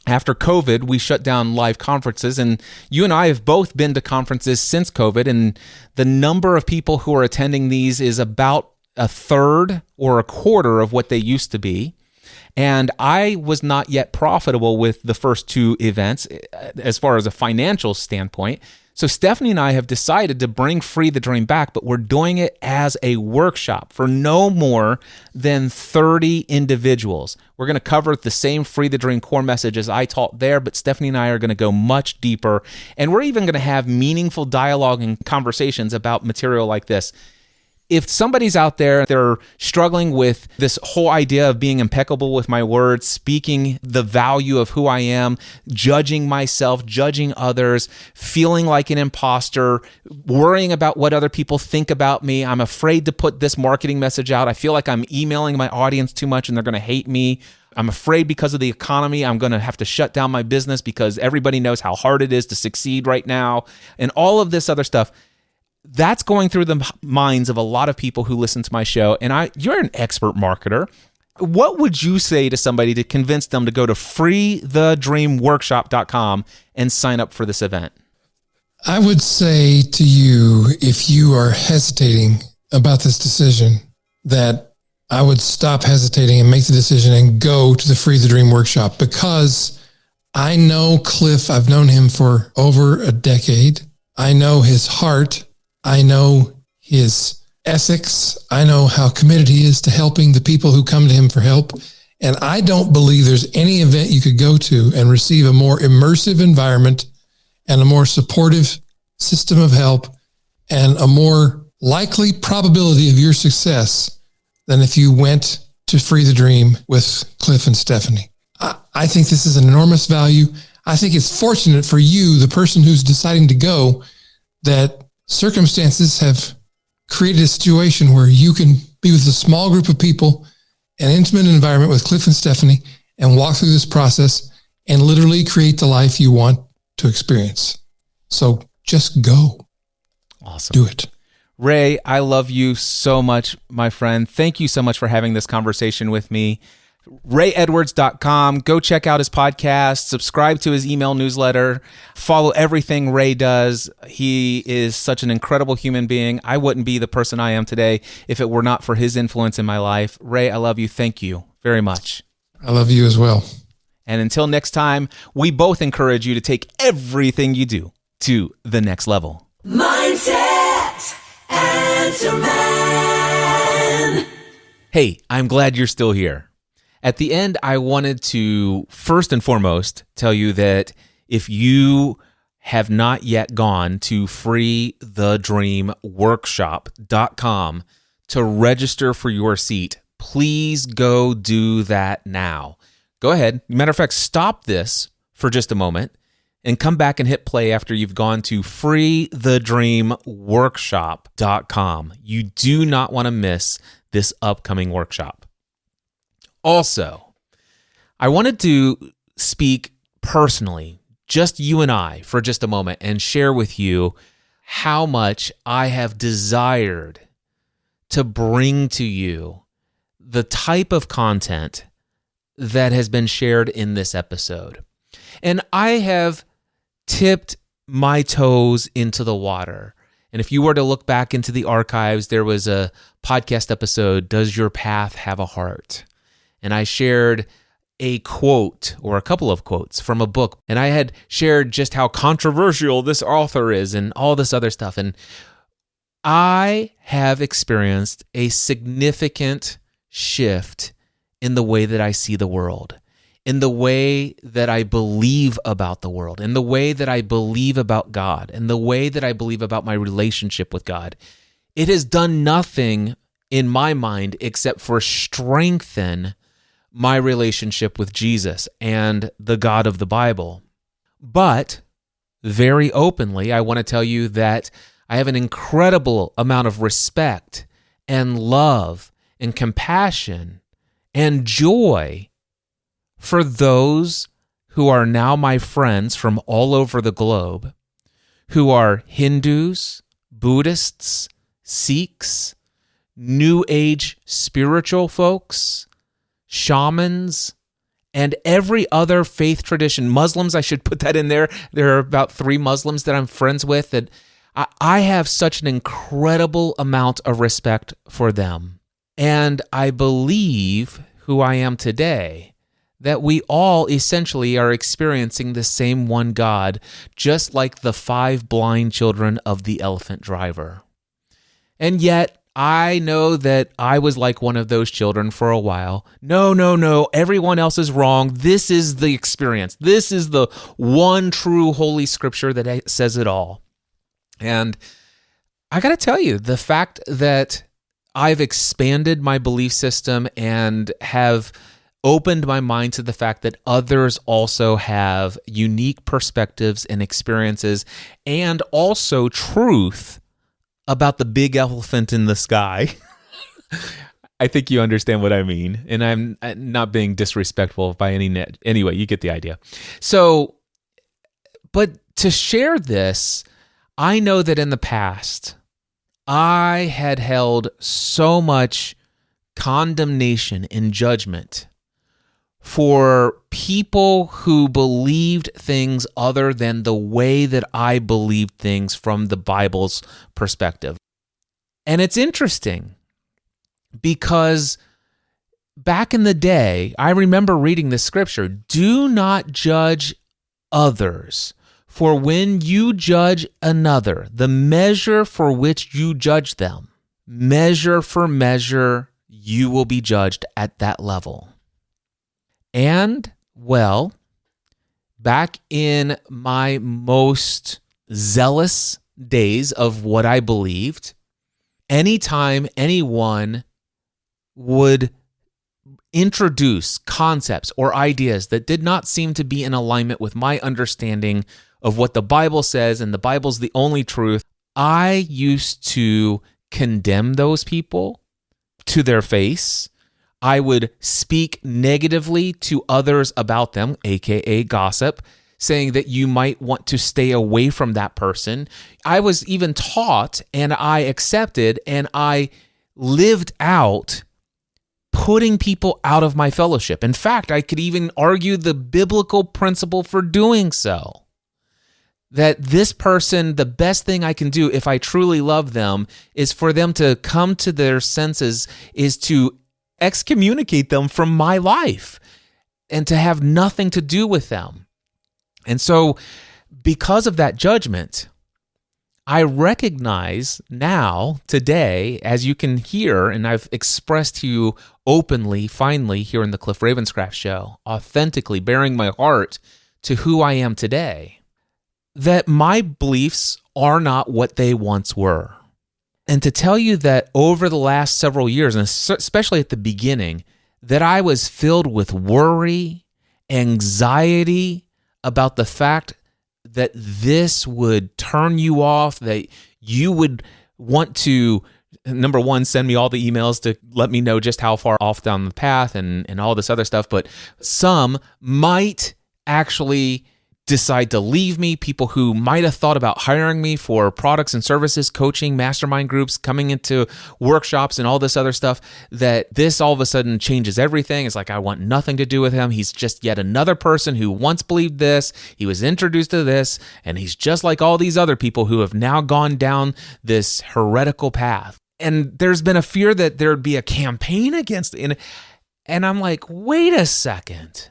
After COVID, we shut down live conferences, and you and I have both been to conferences since COVID, and the number of people who are attending these is about a third or a quarter of what they used to be. And I was not yet profitable with the first 2 events as far as a financial standpoint. So Stephanie and I have decided to bring Free the Dream back, but we're doing it as a workshop for no more than 30 individuals. We're going to cover the same Free the Dream core message as I taught there, but Stephanie and I are going to go much deeper. And we're even going to have meaningful dialogue and conversations about material like this. If somebody's out there, they're struggling with this whole idea of being impeccable with my words, speaking the value of who I am, judging myself, judging others, feeling like an imposter, worrying about what other people think about me. I'm afraid to put this marketing message out. I feel like I'm emailing my audience too much and they're going to hate me. I'm afraid because of the economy, I'm going to have to shut down my business because everybody knows how hard it is to succeed right now, and all of this other stuff. That's going through the minds of a lot of people who listen to my show. And you're an expert marketer. What would you say to somebody to convince them to go to freethedreamworkshop.com and sign up for this event? I would say to you, if you are hesitating about this decision, that I would stop hesitating and make the decision and go to the Free the Dream Workshop, because I know Cliff. I've known him for over a decade. I know his heart. I know his ethics. I know how committed he is to helping the people who come to him for help. And I don't believe there's any event you could go to and receive a more immersive environment and a more supportive system of help and a more likely probability of your success than if you went to Free the Dream with Cliff and Stephanie. I think this is an enormous value. I think it's fortunate for you, the person who's deciding to go, that circumstances have created a situation where you can be with a small group of people, an intimate environment with Cliff and Stephanie, and walk through this process and literally create the life you want to experience. So just go. Awesome. Do it. Ray, I love you so much, my friend. Thank you so much for having this conversation with me. RayEdwards.com. Go check out his podcast, subscribe to his email newsletter, follow everything Ray does. He is such an incredible human being. I wouldn't be the person I am today if it were not for his influence in my life. Ray, I love you. Thank you very much. I love you as well. And until next time, we both encourage you to take everything you do to the next level. Mindset Answer Man. Hey, I'm glad you're still here. At the end, I wanted to first and foremost tell you that if you have not yet gone to freethedreamworkshop.com to register for your seat, please go do that now. Go ahead. Matter of fact, stop this for just a moment and come back and hit play after you've gone to freethedreamworkshop.com. You do not want to miss this upcoming workshop. Also, I wanted to speak personally, just you and I, for just a moment and share with you how much I have desired to bring to you the type of content that has been shared in this episode. And I have tipped my toes into the water. And if you were to look back into the archives, there was a podcast episode, Does Your Path Have a Heart? And I shared a quote or a couple of quotes from a book. And I had shared just how controversial this author is and all this other stuff. And I have experienced a significant shift in the way that I see the world, in the way that I believe about the world, in the way that I believe about God, in the way that I believe about my relationship with God. It has done nothing in my mind except for strengthen my relationship with Jesus and the God of the Bible. But very openly, I want to tell you that I have an incredible amount of respect and love and compassion and joy for those who are now my friends from all over the globe, who are Hindus, Buddhists, Sikhs, New Age spiritual folks, shamans, and every other faith tradition. Muslims, I should put that in there. There are about 3 Muslims that I'm friends with that I have such an incredible amount of respect for them. And I believe who I am today, that we all essentially are experiencing the same one God, just like the 5 blind children of the elephant driver. And yet, I know that I was like one of those children for a while. No, everyone else is wrong. This is the experience. This is the one true Holy Scripture that says it all. And I got to tell you, the fact that I've expanded my belief system and have opened my mind to the fact that others also have unique perspectives and experiences and also truth about the big elephant in the sky. I think you understand what I mean. And I'm not being disrespectful by any net. Anyway, you get the idea. So, but to share this, I know that in the past, I had held so much condemnation and judgment for people who believed things other than the way that I believed things from the Bible's perspective. And it's interesting because back in the day, I remember reading this scripture, do not judge others For when you judge another, the measure for which you judge them, measure for measure, you will be judged at that level. And, well, back in my most zealous days of what I believed, anytime anyone would introduce concepts or ideas that did not seem to be in alignment with my understanding of what the Bible says, and the Bible's the only truth, I used to condemn those people to their face. I would speak negatively to others about them, aka gossip, saying that you might want to stay away from that person. I was even taught, and I accepted, and I lived out putting people out of my fellowship. In fact, I could even argue the biblical principle for doing so. That this person, the best thing I can do if I truly love them is for them to come to their senses, is to excommunicate them from my life and to have nothing to do with them. And so because of that judgment, I recognize now, today, as you can hear, and I've expressed to you openly, finally, here in the Cliff Ravenscraft Show, authentically bearing my heart to who I am today, that my beliefs are not what they once were. And to tell you that over the last several years, and especially at the beginning, that I was filled with worry, anxiety about the fact that this would turn you off, that you would want to, number one, send me all the emails to let me know just how far off down the path and all this other stuff, but some might actually decide to leave me, people who might have thought about hiring me for products and services, coaching, mastermind groups, coming into workshops and all this other stuff, that this all of a sudden changes everything. It's like, I want nothing to do with him. He's just yet another person who once believed this. He was introduced to this, and he's just like all these other people who have now gone down this heretical path. And there's been a fear that there'd be a campaign against it. And I'm like, wait a second.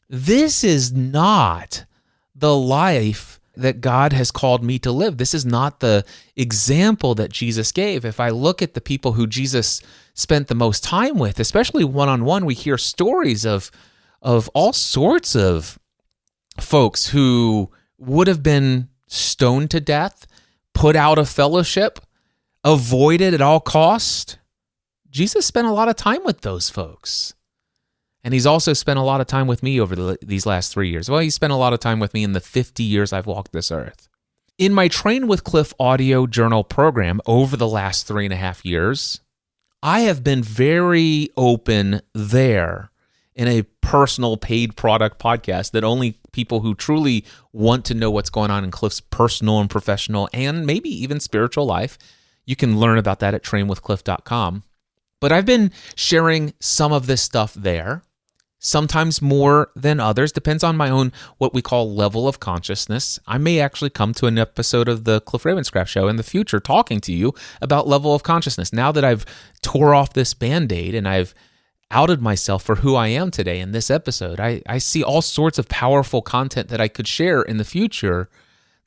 This is not the life that God has called me to live. This is not the example that Jesus gave. If I look at the people who Jesus spent the most time with, especially one-on-one, we hear stories of all sorts of folks who would have been stoned to death, put out of fellowship, avoided at all cost. Jesus spent a lot of time with those folks. And he's also spent a lot of time with me over these last 3 years. Well, he spent a lot of time with me in the 50 years I've walked this earth. In my Train with Cliff audio journal program over the last 3.5 years, I have been very open there in a personal paid product podcast that only people who truly want to know what's going on in Cliff's personal and professional and maybe even spiritual life, you can learn about that at trainwithcliff.com. But I've been sharing some of this stuff there. Sometimes more than others, depends on my own, what we call level of consciousness. I may actually come to an episode of the Cliff Ravenscraft Show in the future talking to you about level of consciousness. Now that I've tore off this Band-Aid and I've outed myself for who I am today in this episode, I see all sorts of powerful content that I could share in the future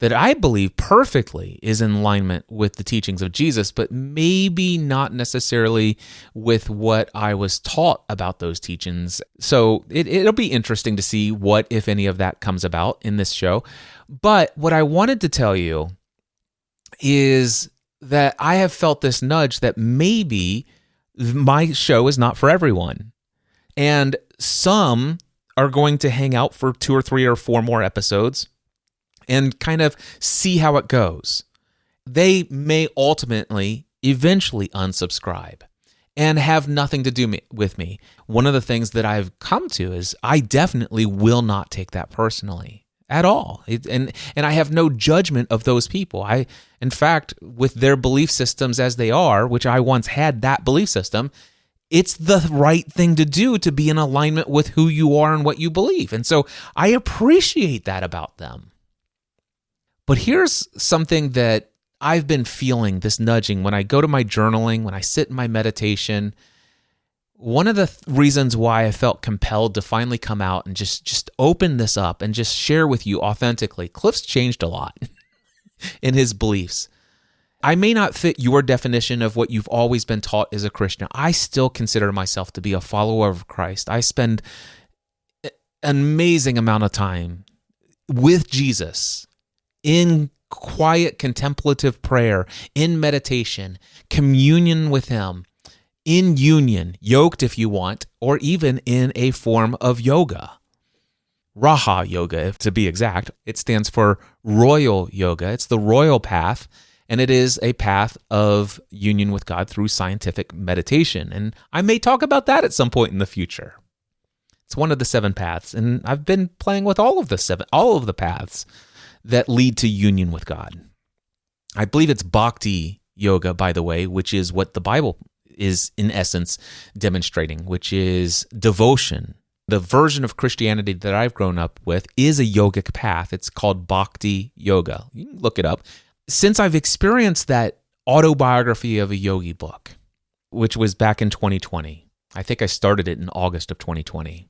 that I believe perfectly is in alignment with the teachings of Jesus, but maybe not necessarily with what I was taught about those teachings. So it'll be interesting to see what, if any, of that comes about in this show. But what I wanted to tell you is that I have felt this nudge that maybe my show is not for everyone. And some are going to hang out for 2 or 3 or 4 more episodes and kind of see how it goes. They may ultimately, eventually unsubscribe and have nothing to do with me. One of the things that I've come to is I definitely will not take that personally at all. And I have no judgment of those people. In fact, with their belief systems as they are, which I once had that belief system, it's the right thing to do to be in alignment with who you are and what you believe. And so I appreciate that about them. But here's something that I've been feeling, this nudging, when I go to my journaling, when I sit in my meditation. one of the reasons why I felt compelled to finally come out and just open this up and just share with you authentically, Cliff's changed a lot in his beliefs. I may not fit your definition of what you've always been taught as a Christian. I still consider myself to be a follower of Christ. I spend an amazing amount of time with Jesus in quiet contemplative prayer, in meditation, communion with him, in union, yoked if you want, or even in a form of yoga. Raha Yoga, if to be exact. It stands for Royal Yoga. It's the royal path, and it is a path of union with God through scientific meditation. And I may talk about that at some point in the future. It's one of the 7 paths, and I've been playing with all of the paths that lead to union with God. I believe it's Bhakti Yoga, by the way, which is what the Bible is in essence demonstrating, which is devotion. The version of Christianity that I've grown up with is a yogic path. It's called Bhakti Yoga. You can look it up. Since I've experienced that autobiography of a yogi book, which was back in 2020, I think I started it in August of 2020.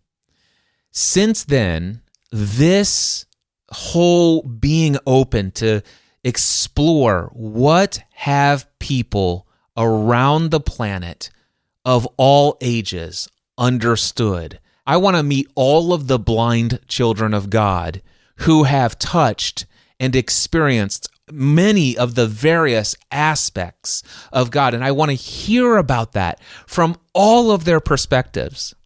Since then, this whole being open to explore what have people around the planet of all ages understood. I want to meet all of the blind children of God who have touched and experienced many of the various aspects of God. And I want to hear about that from all of their perspectives.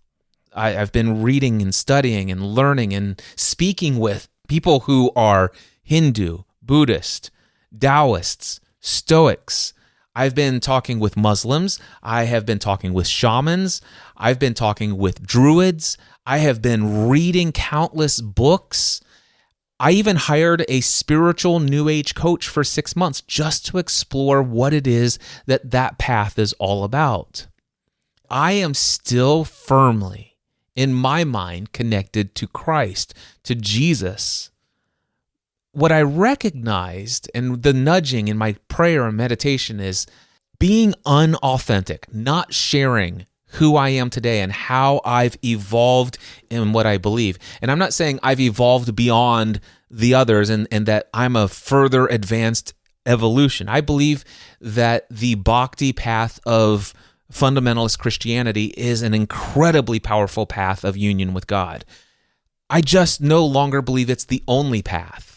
I've been reading and studying and learning and speaking with people who are Hindu, Buddhist, Taoists, Stoics. I've been talking with Muslims. I have been talking with shamans. I've been talking with druids. I have been reading countless books. I even hired a spiritual New Age coach for 6 months just to explore what it is that path is all about. I am still firmly, in my mind, connected to Christ, to Jesus. What I recognized and the nudging in my prayer and meditation is being unauthentic, not sharing who I am today and how I've evolved in what I believe. And I'm not saying I've evolved beyond the others and that I'm a further advanced evolution. I believe that the Bhakti path of fundamentalist Christianity is an incredibly powerful path of union with God. I just no longer believe it's the only path.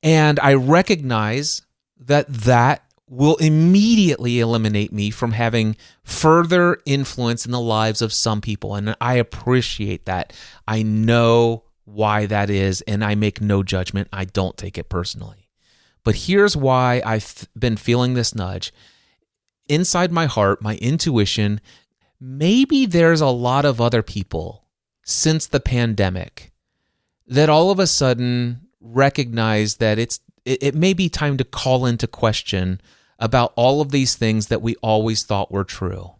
And I recognize that will immediately eliminate me from having further influence in the lives of some people. And I appreciate that. I know why that is, and I make no judgment. I don't take it personally. But here's why I've been feeling this nudge. Inside my heart, my intuition, maybe there's a lot of other people since the pandemic that all of a sudden recognize that it may be time to call into question about all of these things that we always thought were true.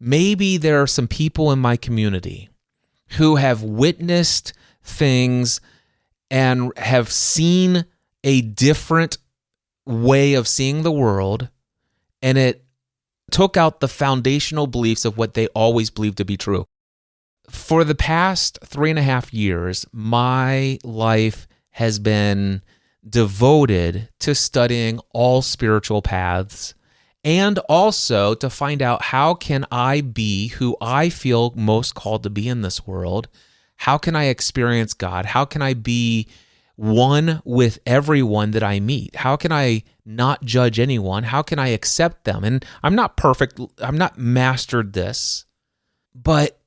Maybe there are some people in my community who have witnessed things and have seen a different way of seeing the world, and it took out the foundational beliefs of what they always believed to be true. For the past 3.5 years, my life has been devoted to studying all spiritual paths and also to find out how can I be who I feel most called to be in this world. How can I experience God? How can I be one with everyone that I meet? How can I not judge anyone? How can I accept them? And I'm not perfect. I'm not mastered this, but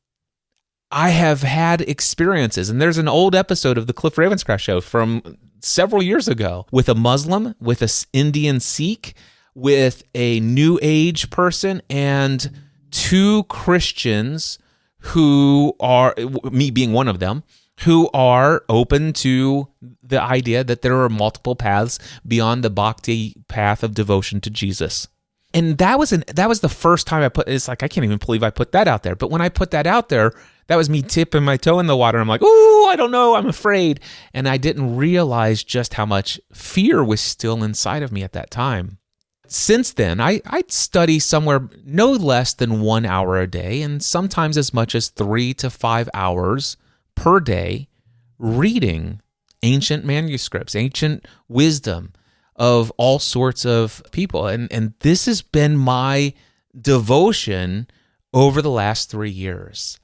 I have had experiences. And there's an old episode of the Cliff Ravenscraft Show from several years ago with a Muslim, with an Indian Sikh, with a New Age person, and 2 Christians who are, me being one of them, who are open to the idea that there are multiple paths beyond the bhakti path of devotion to Jesus. And that was the first time it's like, I can't even believe I put that out there. But when I put that out there, that was me tipping my toe in the water. I'm like, ooh, I don't know, I'm afraid. And I didn't realize just how much fear was still inside of me at that time. Since then, I study somewhere no less than 1 hour a day, and sometimes as much as 3 to 5 hours per day, reading ancient manuscripts, ancient wisdom of all sorts of people. And this has been my devotion over the last 3 years.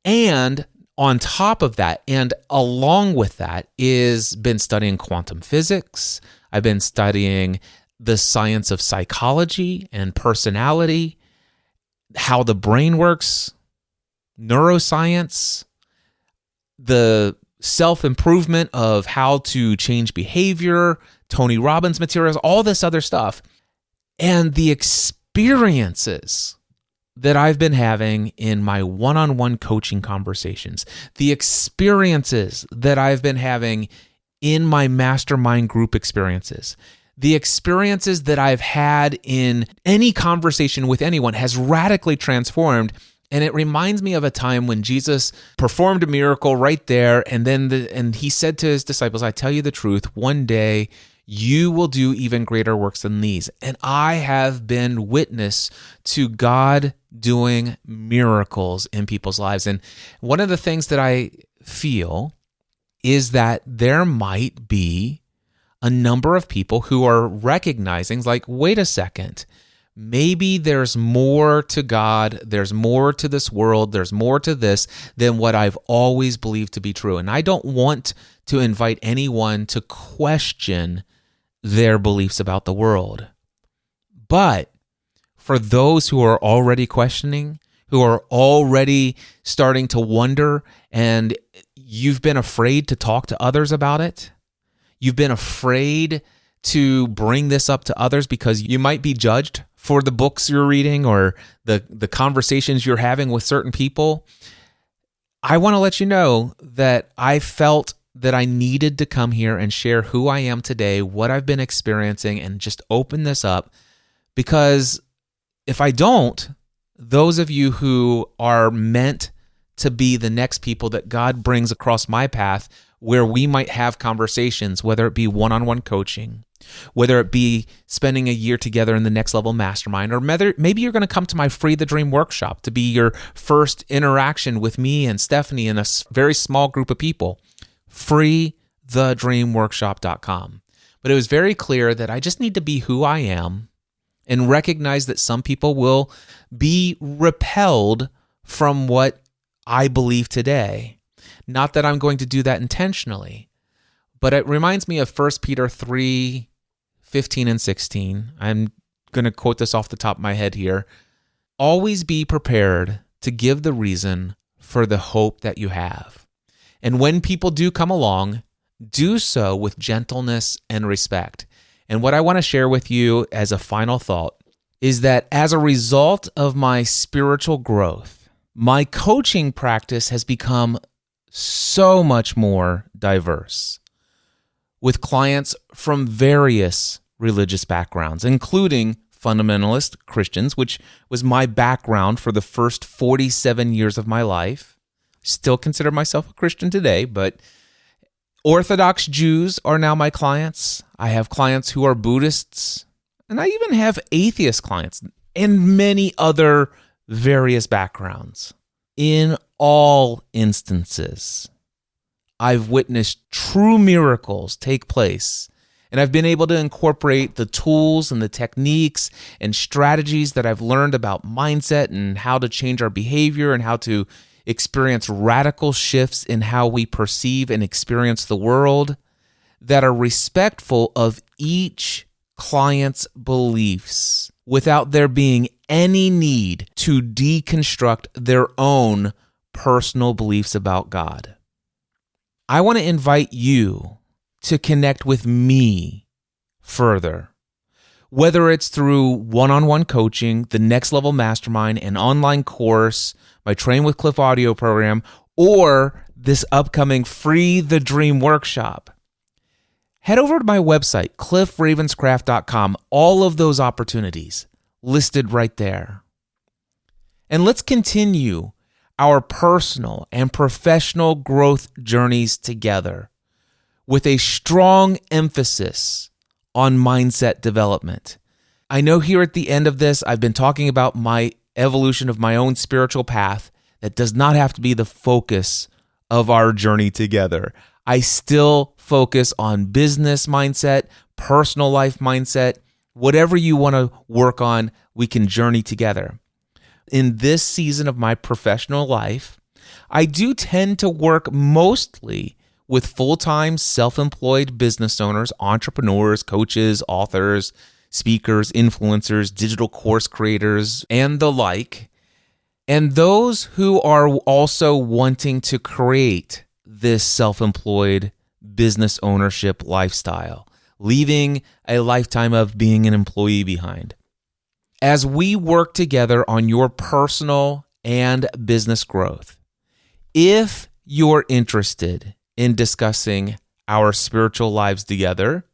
And on top of that, and along with that, is been studying quantum physics. I've been studying the science of psychology and personality, how the brain works, neuroscience, the self-improvement of how to change behavior, Tony Robbins materials, all this other stuff. And the experiences that I've been having in my one-on-one coaching conversations, the experiences that I've been having in my mastermind group experiences, the experiences that I've had in any conversation with anyone has radically transformed. And it reminds me of a time when Jesus performed a miracle right there, and then he said to his disciples, "I tell you the truth, one day you will do even greater works than these." And I have been witness to God doing miracles in people's lives. And one of the things that I feel is that there might be a number of people who are recognizing, like, wait a second, maybe there's more to God, there's more to this world, there's more to this than what I've always believed to be true. And I don't want to invite anyone to question their beliefs about the world. But for those who are already questioning, who are already starting to wonder, and you've been afraid to talk to others about it, you've been afraid to bring this up to others because you might be judged for the books you're reading or the conversations you're having with certain people, I want to let you know that I felt that I needed to come here and share who I am today, what I've been experiencing, and just open this up. Because if I don't, those of you who are meant to be the next people that God brings across my path, where we might have conversations, whether it be one-on-one coaching, whether it be spending a year together in the Next Level Mastermind, or maybe you're going to come to my Free the Dream workshop to be your first interaction with me and Stephanie and a very small group of people. freethedreamworkshop.com. But it was very clear that I just need to be who I am and recognize that some people will be repelled from what I believe today. Not that I'm going to do that intentionally, but it reminds me of 1 Peter 3:15 and 16. I'm going to quote this off the top of my head here. Always be prepared to give the reason for the hope that you have. And when people do come along, do so with gentleness and respect. And what I want to share with you as a final thought is that as a result of my spiritual growth, my coaching practice has become so much more diverse, with clients from various religious backgrounds, including fundamentalist Christians, which was my background for the first 47 years of my life. Still consider myself a Christian today, but Orthodox Jews are now my clients. I have clients who are Buddhists, and I even have atheist clients, and many other various backgrounds. In all instances, I've witnessed true miracles take place, and I've been able to incorporate the tools and the techniques and strategies that I've learned about mindset and how to change our behavior and how to experience radical shifts in how we perceive and experience the world that are respectful of each client's beliefs without there being any need to deconstruct their own personal beliefs about God. I want to invite you to connect with me further, whether it's through one-on-one coaching, the Next Level Mastermind, an online course, my Train with Cliff audio program, or this upcoming Free the Dream workshop. Head over to my website, cliffravenscraft.com. All of those opportunities listed right there. And let's continue our personal and professional growth journeys together with a strong emphasis on mindset development. I know here at the end of this, I've been talking about my evolution of my own spiritual path. That does not have to be the focus of our journey together. I still focus on business mindset, personal life mindset, whatever you want to work on, we can journey together. In this season of my professional life, I do tend to work mostly with full-time self-employed business owners, entrepreneurs, coaches, authors, speakers, influencers, digital course creators, and the like, and those who are also wanting to create this self-employed business ownership lifestyle, leaving a lifetime of being an employee behind. As we work together on your personal and business growth, if you're interested in discussing our spiritual lives together,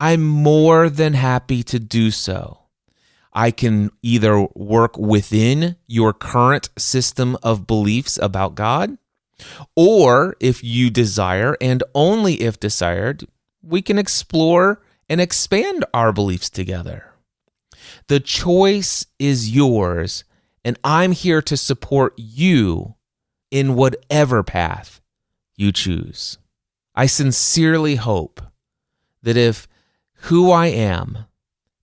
I'm more than happy to do so. I can either work within your current system of beliefs about God, or if you desire, and only if desired, we can explore and expand our beliefs together. The choice is yours, and I'm here to support you in whatever path you choose. I sincerely hope that if who I am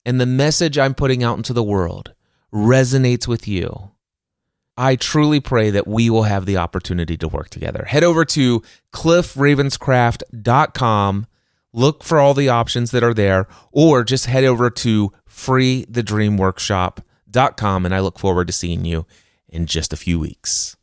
and the message I'm putting out into the world resonates with you, I truly pray that we will have the opportunity to work together. Head over to cliffravenscraft.com, look for all the options that are there, or just head over to freethedreamworkshop.com, and I look forward to seeing you in just a few weeks.